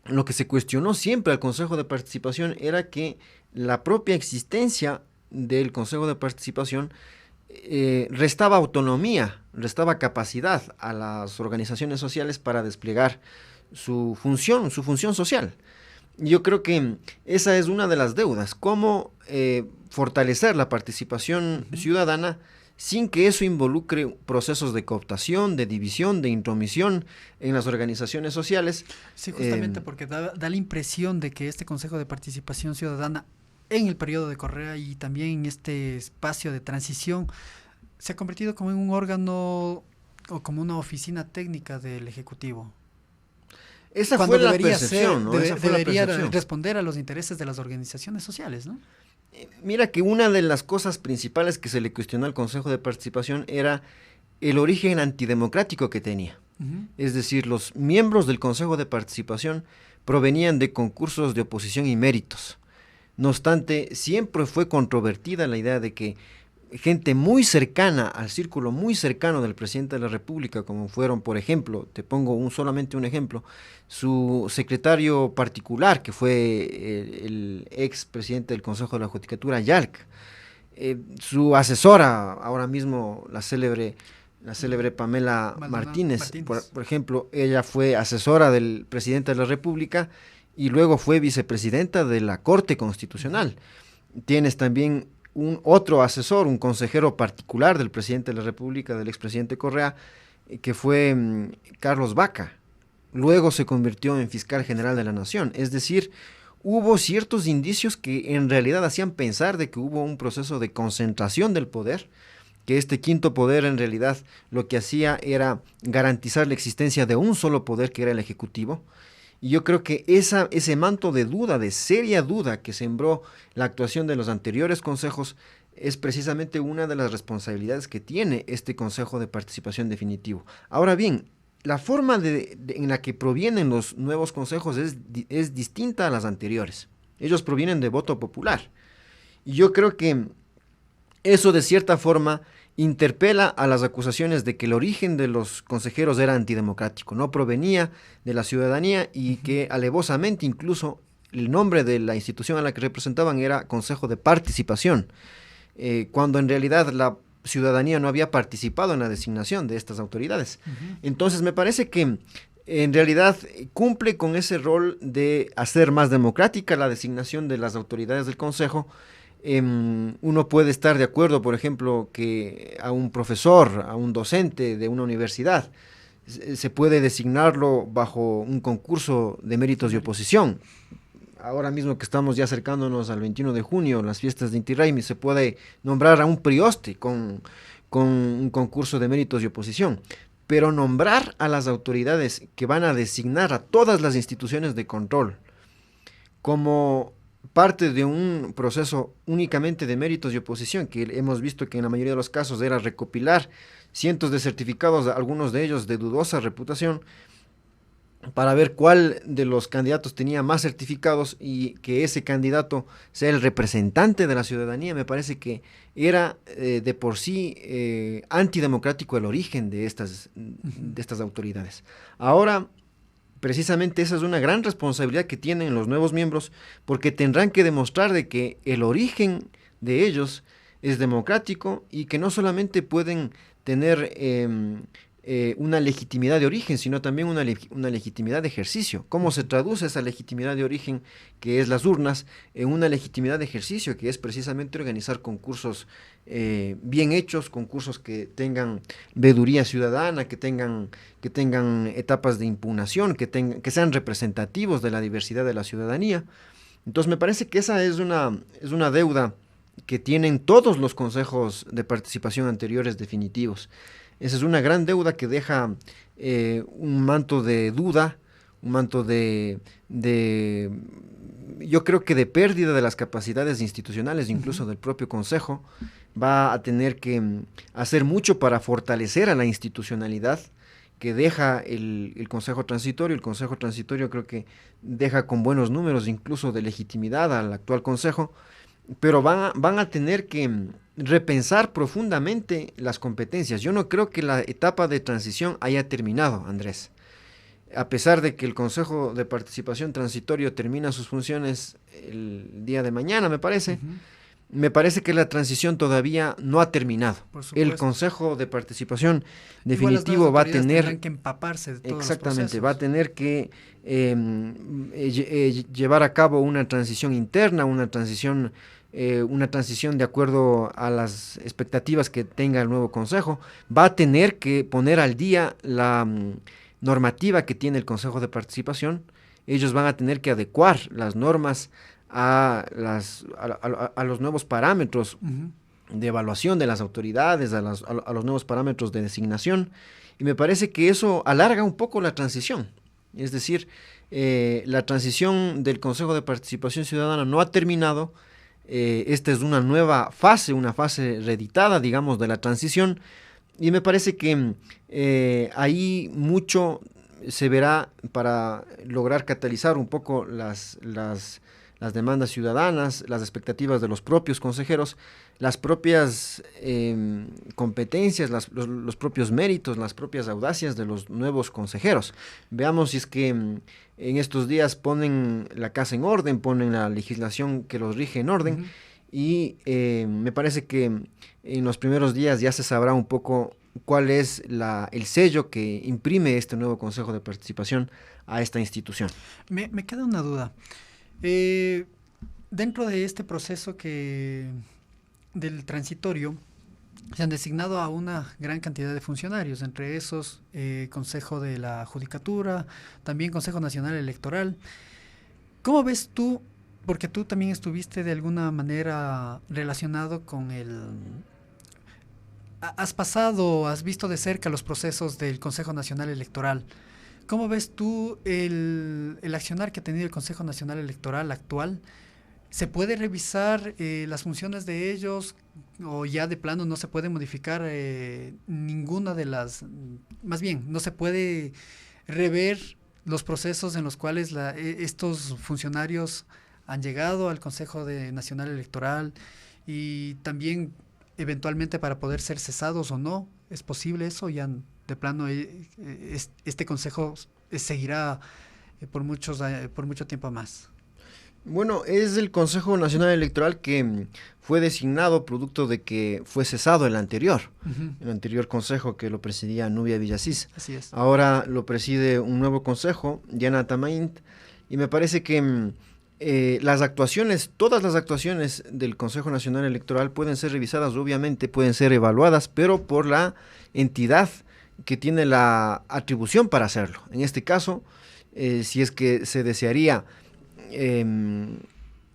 lo que se cuestionó siempre al Consejo de Participación era que la propia existencia del Consejo de Participación restaba autonomía, restaba capacidad a las organizaciones sociales para desplegar su función social. Yo creo que esa es una de las deudas, cómo fortalecer la participación ciudadana sin que eso involucre procesos de cooptación, de división, de intromisión en las organizaciones sociales. Sí, justamente porque da la impresión de que este Consejo de Participación Ciudadana en el periodo de Correa y también en este espacio de transición se ha convertido como en un órgano o como una oficina técnica del Ejecutivo. Esa fue la percepción, ¿no? Debería responder a los intereses de las organizaciones sociales, ¿no? Mira que una de las cosas principales que se le cuestionó al Consejo de Participación era el origen antidemocrático que tenía. Es decir, los miembros del Consejo de Participación provenían de concursos de oposición y méritos. No obstante, siempre fue controvertida la idea de que gente muy cercana al círculo muy cercano del presidente de la República, como fueron, por ejemplo, te pongo solamente un ejemplo, su secretario particular, que fue el ex presidente del Consejo de la Judicatura, Yalc, su asesora, ahora mismo la célebre Pamela Martínez. Por ejemplo, ella fue asesora del presidente de la República y luego fue vicepresidenta de la Corte Constitucional. Tienes también un otro asesor, un consejero particular del presidente de la República, del expresidente Correa, que fue Carlos Vaca. Luego se convirtió en fiscal general de la Nación. Es decir, hubo ciertos indicios que en realidad hacían pensar de que hubo un proceso de concentración del poder, que este quinto poder en realidad lo que hacía era garantizar la existencia de un solo poder, que era el Ejecutivo. Y yo creo que ese manto de duda, de seria duda que sembró la actuación de los anteriores consejos, es precisamente una de las responsabilidades que tiene este Consejo de Participación Definitivo. Ahora bien, la forma en la que provienen los nuevos consejos es distinta a las anteriores. Ellos provienen de voto popular. Y yo creo que eso de cierta forma interpela a las acusaciones de que el origen de los consejeros era antidemocrático, no provenía de la ciudadanía y que alevosamente incluso el nombre de la institución a la que representaban era Consejo de Participación, cuando en realidad la ciudadanía no había participado en la designación de estas autoridades. Entonces me parece que en realidad cumple con ese rol de hacer más democrática la designación de las autoridades del Consejo. Uno puede estar de acuerdo, por ejemplo, que a un profesor, a un docente de una universidad, se puede designarlo bajo un concurso de méritos y oposición. Ahora mismo que estamos ya acercándonos al 21 de junio, las fiestas de Inti Raymi, se puede nombrar a un prioste con un concurso de méritos y oposición. Pero nombrar a las autoridades que van a designar a todas las instituciones de control como parte de un proceso únicamente de méritos y oposición, que hemos visto que en la mayoría de los casos era recopilar cientos de certificados, algunos de ellos de dudosa reputación, para ver cuál de los candidatos tenía más certificados y que ese candidato sea el representante de la ciudadanía, me parece que era de por sí antidemocrático el origen de estas autoridades. Ahora, precisamente esa es una gran responsabilidad que tienen los nuevos miembros, porque tendrán que demostrar de que el origen de ellos es democrático y que no solamente pueden tener una legitimidad de origen, sino también una legitimidad de ejercicio. ¿Cómo se traduce esa legitimidad de origen, que es las urnas, en una legitimidad de ejercicio, que es precisamente organizar concursos bien hechos, concursos que tengan veeduría ciudadana, que tengan etapas de impugnación, que sean representativos de la diversidad de la ciudadanía? Entonces me parece que esa es una deuda que tienen todos los consejos de participación anteriores definitivos. Esa es una gran deuda que deja un manto de duda, un manto yo creo que de pérdida de las capacidades institucionales, incluso del propio Consejo. Va a tener que hacer mucho para fortalecer a la institucionalidad que deja el Consejo Transitorio. El Consejo Transitorio creo que deja con buenos números incluso de legitimidad al actual Consejo, pero van a tener que repensar profundamente las competencias. Yo no creo que la etapa de transición haya terminado, Andrés. A pesar de que el Consejo de Participación Transitorio termina sus funciones el día de mañana, me parece, me parece que la transición todavía no ha terminado. El Consejo de Participación definitivo va a tener que empaparse de todos exactamente, los va a tener que llevar a cabo una transición interna, una transición de acuerdo a las expectativas que tenga el nuevo Consejo. Va a tener que poner al día la normativa que tiene el Consejo de Participación. Ellos van a tener que adecuar las normas a los nuevos parámetros de evaluación de las autoridades, a los nuevos parámetros de designación, y me parece que eso alarga un poco la transición. Es decir, la transición del Consejo de Participación Ciudadana no ha terminado. Esta es una nueva fase, una fase reeditada, digamos, de la transición, y me parece que ahí mucho se verá para lograr catalizar un poco las demandas ciudadanas, las expectativas de los propios consejeros, las propias competencias, los propios méritos, las propias audacias de los nuevos consejeros. Veamos si es que en estos días ponen la casa en orden, ponen la legislación que los rige en orden, y me parece que en los primeros días ya se sabrá un poco cuál es el sello que imprime este nuevo Consejo de Participación a esta institución. Me queda una duda. Dentro de este proceso del transitorio, se han designado a una gran cantidad de funcionarios, entre esos Consejo de la Judicatura, también Consejo Nacional Electoral. ¿Cómo ves tú, porque tú también estuviste de alguna manera relacionado con has visto de cerca los procesos del Consejo Nacional Electoral? ¿Cómo ves tú el accionar que ha tenido el Consejo Nacional Electoral actual? ¿Se puede revisar las funciones de ellos, o ya de plano no se puede modificar ninguna de las... Más bien, no se puede rever los procesos en los cuales estos funcionarios han llegado al Consejo Nacional Electoral, y también eventualmente para poder ser cesados o no. ¿Es posible eso? Ya de plano este consejo seguirá por mucho tiempo más. Bueno, es el Consejo Nacional Electoral que fue designado producto de que fue cesado el anterior consejo que lo presidía Nubia Villasís. Así es. Ahora lo preside un nuevo consejo, Diana Tamaint, y me parece que todas las actuaciones del Consejo Nacional Electoral pueden ser revisadas, obviamente, pueden ser evaluadas, pero por la entidad que tiene la atribución para hacerlo. En este caso, si es que se desearía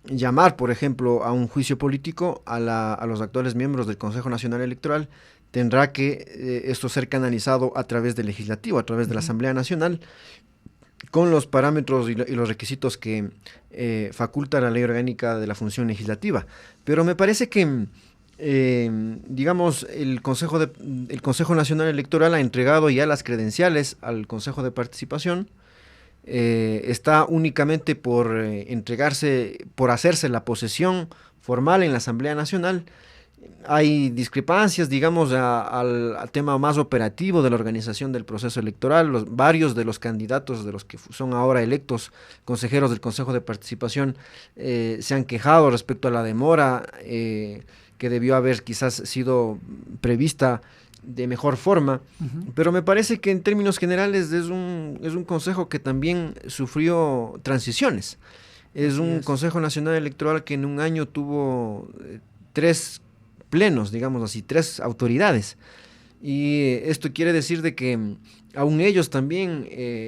llamar, por ejemplo, a un juicio político a los actuales miembros del Consejo Nacional Electoral, tendrá que esto ser canalizado a través del Legislativo, a través de la Asamblea Nacional, con los parámetros y los requisitos que faculta la Ley Orgánica de la Función Legislativa. Pero me parece que digamos, el Consejo Nacional Electoral ha entregado ya las credenciales al Consejo de Participación. Está únicamente por hacerse la posesión formal en la Asamblea Nacional. Hay discrepancias, digamos, al tema más operativo de la organización del proceso electoral. Varios de los candidatos de los que son ahora electos consejeros del Consejo de Participación se han quejado respecto a la demora que debió haber quizás sido prevista de mejor forma, pero me parece que en términos generales es un consejo que también sufrió transiciones. Es un Consejo Nacional Electoral que en un año tuvo 3 plenos, digamos así, 3 autoridades, y esto quiere decir de que aún ellos también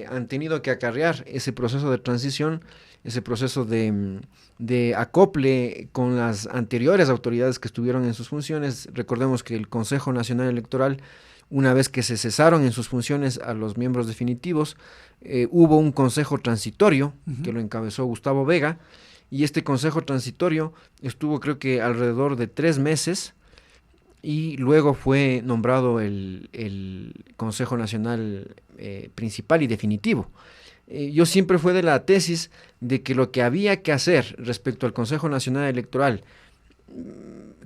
han tenido que acarrear ese proceso de transición, ese proceso de acople con las anteriores autoridades que estuvieron en sus funciones. Recordemos que el Consejo Nacional Electoral, una vez que se cesaron en sus funciones a los miembros definitivos, hubo un consejo transitorio que lo encabezó Gustavo Vega, y este consejo transitorio estuvo, creo que alrededor de 3 meses, y luego fue nombrado el Consejo Nacional principal y definitivo. Yo siempre fui de la tesis de que lo que había que hacer respecto al Consejo Nacional Electoral,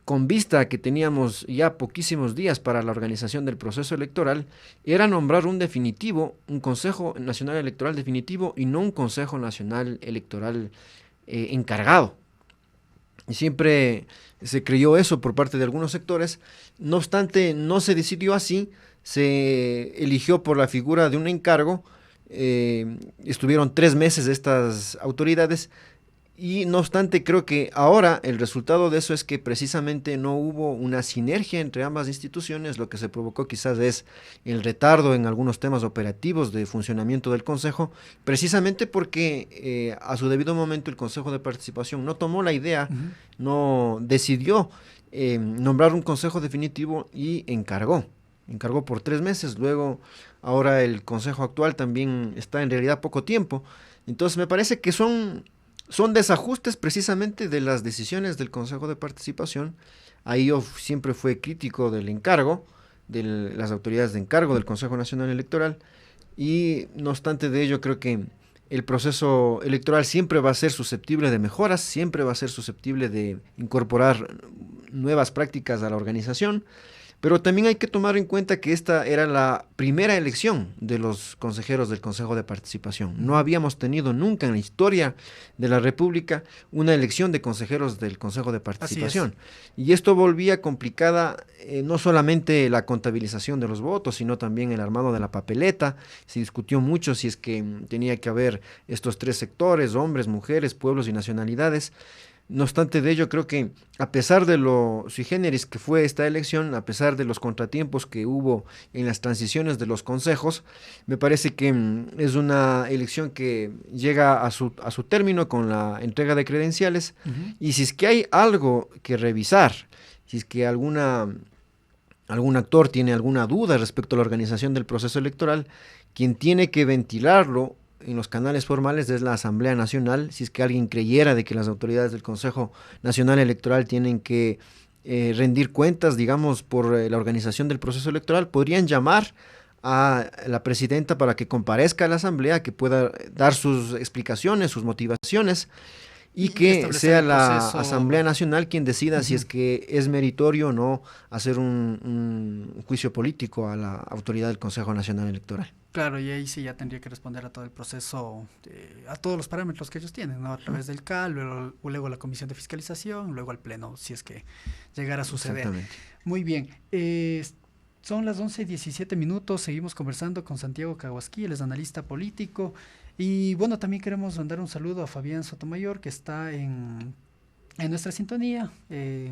con vista a que teníamos ya poquísimos días para la organización del proceso electoral, era nombrar un Consejo Nacional Electoral definitivo, y no un Consejo Nacional Electoral encargado. Y siempre se creyó eso por parte de algunos sectores. No obstante, no se decidió así, se eligió por la figura de un encargo. Estuvieron 3 meses estas autoridades, y no obstante creo que ahora el resultado de eso es que precisamente no hubo una sinergia entre ambas instituciones. Lo que se provocó quizás es el retardo en algunos temas operativos de funcionamiento del Consejo, precisamente porque a su debido momento el Consejo de Participación no tomó la idea, no decidió nombrar un consejo definitivo y encargó por 3 meses. Luego, ahora el consejo actual también está en realidad poco tiempo. Entonces me parece que son desajustes precisamente de las decisiones del Consejo de Participación. Ahí yo siempre fui crítico del encargo, de las autoridades de encargo del Consejo Nacional Electoral, y no obstante de ello creo que el proceso electoral siempre va a ser susceptible de mejoras, siempre va a ser susceptible de incorporar nuevas prácticas a la organización. Pero también hay que tomar en cuenta que esta era la primera elección de los consejeros del Consejo de Participación. No habíamos tenido nunca en la historia de la República una elección de consejeros del Consejo de Participación. Y esto volvía complicada no solamente la contabilización de los votos, sino también el armado de la papeleta. Se discutió mucho si es que tenía que haber estos 3 sectores: hombres, mujeres, pueblos y nacionalidades. No obstante de ello, creo que a pesar de lo sui generis que fue esta elección, a pesar de los contratiempos que hubo en las transiciones de los consejos, me parece que es una elección que llega a su término con la entrega de credenciales. Y si es que hay algo que revisar, si es que algún actor tiene alguna duda respecto a la organización del proceso electoral, quien tiene que ventilarlo en los canales formales es la Asamblea Nacional. Si es que alguien creyera de que las autoridades del Consejo Nacional Electoral tienen que rendir cuentas, digamos, por la organización del proceso electoral, podrían llamar a la presidenta para que comparezca a la Asamblea, que pueda dar sus explicaciones, sus motivaciones, y que sea la proceso. Asamblea Nacional quien decida si es que es meritorio o no hacer un juicio político a la autoridad del Consejo Nacional Electoral. Claro, y ahí sí ya tendría que responder a todo el proceso, a todos los parámetros que ellos tienen, ¿no? A través del CAL, luego la Comisión de Fiscalización, luego al Pleno, si es que llegara a suceder. Exactamente. Muy bien. Son las 11:17, seguimos conversando con Santiago Caguasquí, él es analista político. Y bueno, también queremos mandar un saludo a Fabián Sotomayor, que está en nuestra sintonía.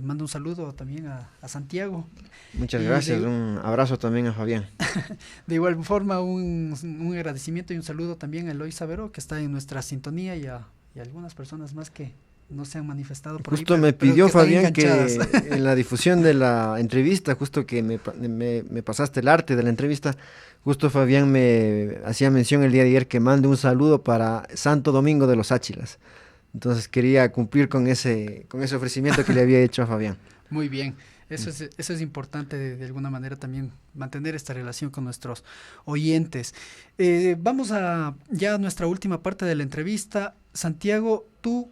Mando un saludo también a Santiago. Muchas gracias, un abrazo también a Fabián. De igual forma, un agradecimiento y un saludo también a Eloy Savero, que está en nuestra sintonía, y a algunas personas más que no se han manifestado por justo ahí, me pidió Fabián que enganchadas. en la difusión de la entrevista, justo que me pasaste el arte de la entrevista, justo Fabián me hacía mención el día de ayer que mande un saludo para Santo Domingo de los Áchilas. Entonces quería cumplir con ese ofrecimiento que le había hecho a Fabián. Muy bien, eso es importante de alguna manera también, mantener esta relación con nuestros oyentes. Vamos ya a nuestra última parte de la entrevista. Santiago, tú,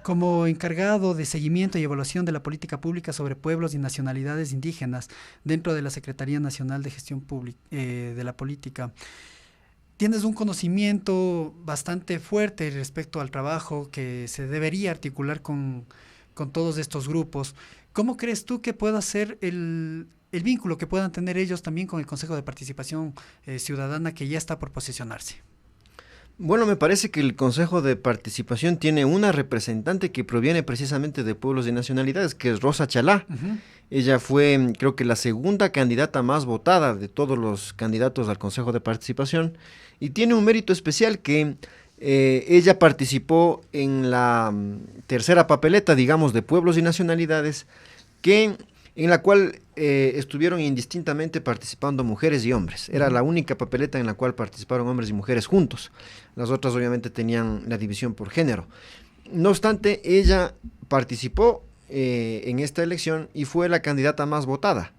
como encargado de seguimiento y evaluación de la política pública sobre pueblos y nacionalidades indígenas dentro de la Secretaría Nacional de Gestión Pública de la Política, tienes un conocimiento bastante fuerte respecto al trabajo que se debería articular con todos estos grupos. ¿Cómo crees tú que pueda ser el vínculo que puedan tener ellos también con el Consejo de Participación Ciudadana, que ya está por posesionarse? Bueno, me parece que el Consejo de Participación tiene una representante que proviene precisamente de pueblos y nacionalidades, que es Rosa Chalá. Uh-huh. Ella fue, creo que la segunda candidata más votada de todos los candidatos al Consejo de Participación, y tiene un mérito especial que ella participó en la tercera papeleta, digamos, de pueblos y nacionalidades, en la cual estuvieron indistintamente participando mujeres y hombres. Era la única papeleta en la cual participaron hombres y mujeres juntos. Las otras obviamente tenían la división por género. No obstante, ella participó en esta elección y fue la candidata más votada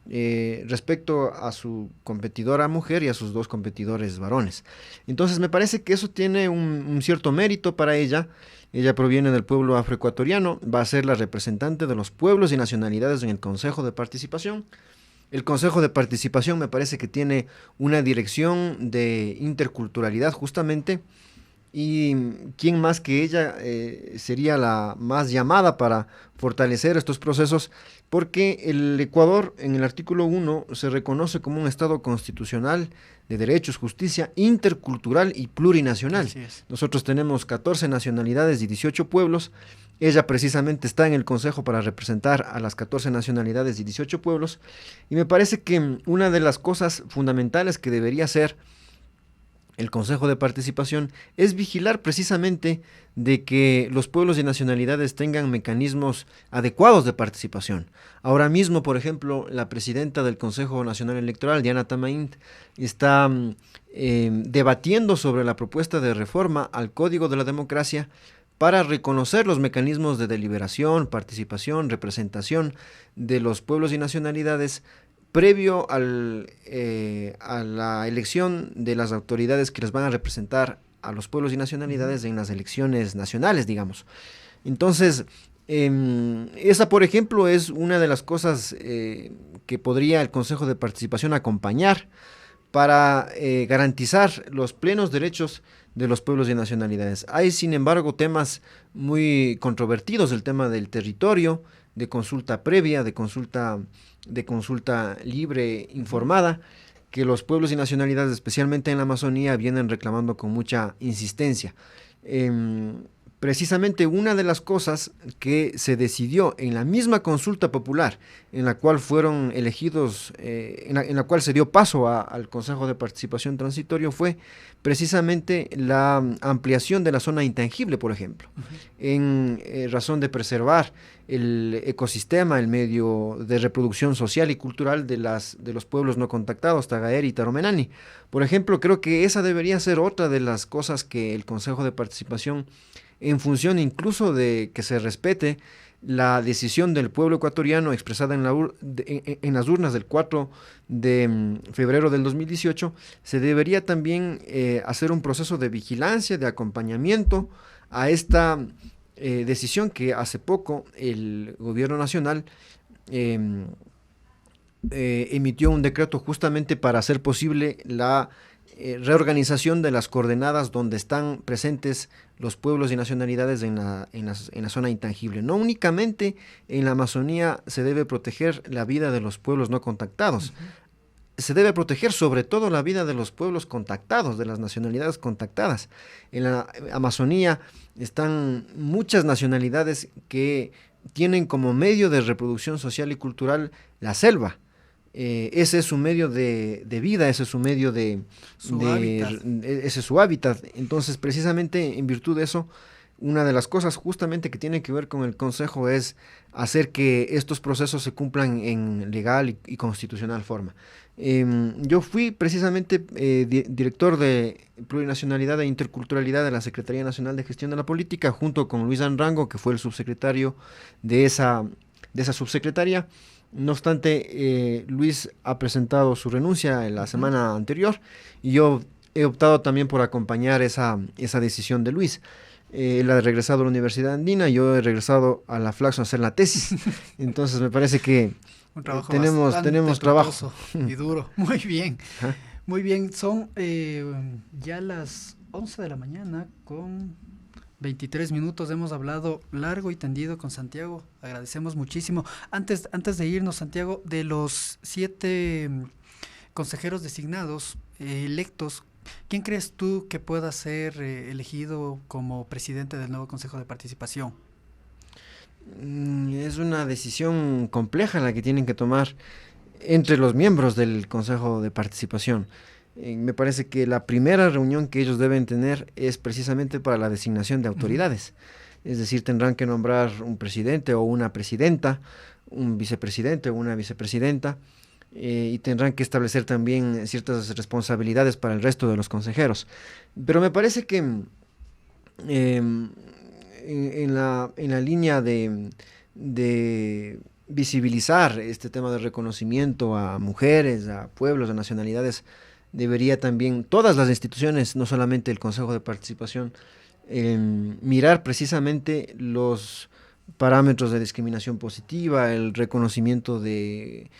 respecto a su competidora mujer y a sus dos competidores varones. Entonces me parece que eso tiene un cierto mérito para ella. Ella proviene del pueblo afroecuatoriano, va a ser la representante de los pueblos y nacionalidades en el Consejo de Participación. El Consejo de Participación me parece que tiene una dirección de interculturalidad justamente, y quién más que ella sería la más llamada para fortalecer estos procesos, porque el Ecuador en el artículo 1 se reconoce como un Estado constitucional de derechos, justicia, intercultural y plurinacional. Nosotros tenemos 14 nacionalidades y 18 pueblos. Ella precisamente está en el Consejo para representar a las 14 nacionalidades y 18 pueblos, y me parece que una de las cosas fundamentales que debería hacer el Consejo de Participación es vigilar precisamente de que los pueblos y nacionalidades tengan mecanismos adecuados de participación. Ahora mismo, por ejemplo, la presidenta del Consejo Nacional Electoral, Diana Tamaint, está debatiendo sobre la propuesta de reforma al Código de la Democracia para reconocer los mecanismos de deliberación, participación, representación de los pueblos y nacionalidades previo a la elección de las autoridades que les van a representar a los pueblos y nacionalidades en las elecciones nacionales, digamos. Entonces, esa, por ejemplo, es una de las cosas que podría el Consejo de Participación acompañar para garantizar los plenos derechos de los pueblos y nacionalidades. Hay, sin embargo, temas muy controvertidos, el tema del territorio, de consulta previa, de consulta libre, informada, que los pueblos y nacionalidades, especialmente en la Amazonía, vienen reclamando con mucha insistencia. Precisamente una de las cosas que se decidió en la misma consulta popular, en la cual fueron elegidos, en la cual se dio paso al Consejo de Participación Transitorio, fue precisamente la ampliación de la zona intangible, por ejemplo, en razón de preservar el ecosistema, el medio de reproducción social y cultural de los pueblos no contactados, Tagaeri y Taromenani. Por ejemplo, creo que esa debería ser otra de las cosas que el Consejo de Participación, en función incluso de que se respete la decisión del pueblo ecuatoriano expresada en las urnas del 4 de febrero del 2018, se debería también hacer un proceso de vigilancia, de acompañamiento a esta decisión que hace poco el gobierno nacional emitió un decreto justamente para hacer posible la reorganización de las coordenadas donde están presentes los pueblos y nacionalidades en la zona intangible. No únicamente en la Amazonía se debe proteger la vida de los pueblos no contactados, se debe proteger sobre todo la vida de los pueblos contactados, de las nacionalidades contactadas. En la Amazonía están muchas nacionalidades que tienen como medio de reproducción social y cultural la selva. Ese es su medio de vida, ese es su medio ese es su hábitat. Entonces, precisamente en virtud de eso, una de las cosas justamente que tiene que ver con el Consejo es hacer que estos procesos se cumplan en legal y constitucional forma. Yo fui precisamente director de Plurinacionalidad e Interculturalidad de la Secretaría Nacional de Gestión de la Política, junto con Luis Anrango, que fue el subsecretario de esa subsecretaría. No obstante, Luis ha presentado su renuncia en la semana anterior y yo he optado también por acompañar esa decisión de Luis. Él ha regresado a la Universidad Andina, yo he regresado a la Flaxo a hacer la tesis. Entonces me parece que tenemos trabajo. Y duro. Muy bien. Ajá. Muy bien. Son ya las 11 de la mañana con 23 minutos. Hemos hablado largo y tendido con Santiago. Agradecemos muchísimo. Antes de irnos, Santiago, de los 7 consejeros designados, electos, ¿quién crees tú que pueda ser elegido como presidente del nuevo Consejo de Participación? Es una decisión compleja la que tienen que tomar entre los miembros del Consejo de Participación. Me parece que la primera reunión que ellos deben tener es precisamente para la designación de autoridades. Es decir, tendrán que nombrar un presidente o una presidenta, un vicepresidente o una vicepresidenta, y tendrán que establecer también ciertas responsabilidades para el resto de los consejeros. Pero me parece que en la línea de visibilizar este tema de reconocimiento a mujeres, a pueblos, a nacionalidades, debería también todas las instituciones, no solamente el Consejo de Participación, mirar precisamente los parámetros de discriminación positiva, el reconocimiento de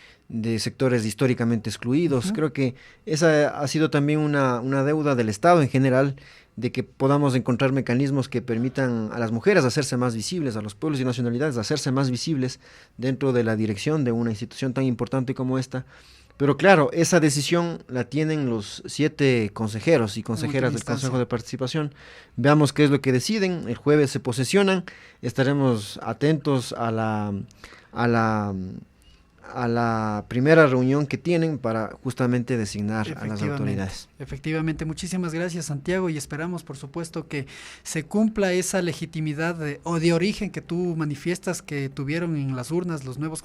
sectores históricamente excluidos. Uh-huh. Creo que esa ha sido también una deuda del Estado en general, de que podamos encontrar mecanismos que permitan a las mujeres hacerse más visibles, a los pueblos y nacionalidades hacerse más visibles dentro de la dirección de una institución tan importante como esta. Pero claro, esa decisión la tienen los 7 consejeros y consejeras del Consejo de Participación. Veamos qué es lo que deciden. El jueves se posesionan. Estaremos atentos a la primera reunión que tienen para justamente designar a las autoridades. Efectivamente, muchísimas gracias, Santiago, y esperamos por supuesto que se cumpla esa legitimidad de origen que tú manifiestas que tuvieron en las urnas los nuevos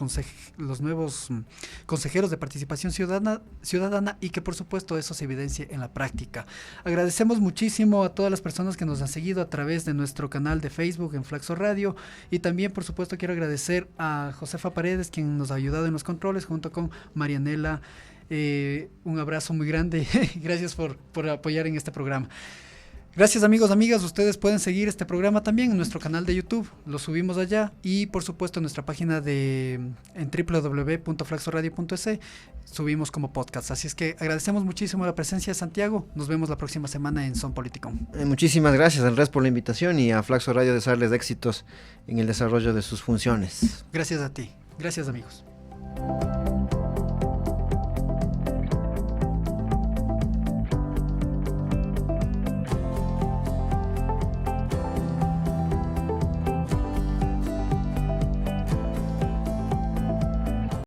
consejeros de participación ciudadana y que por supuesto eso se evidencie en la práctica. Agradecemos muchísimo a todas las personas que nos han seguido a través de nuestro canal de Facebook en Flaxo Radio, y también por supuesto quiero agradecer a Josefa Paredes, quien nos ha ayudado en los controles, junto con Marianela. Un abrazo muy grande. Gracias por apoyar en este programa. Gracias, amigos, amigas. Ustedes pueden seguir este programa también en nuestro canal de YouTube. Lo subimos allá, y por supuesto en nuestra página en www.flaxoradio.es subimos como podcast. Así es que agradecemos muchísimo la presencia de Santiago. Nos vemos la próxima semana en Son Político. Muchísimas gracias, Andrés, por la invitación, y a Flaxo Radio desearles éxitos en el desarrollo de sus funciones. Gracias a ti. Gracias, amigos.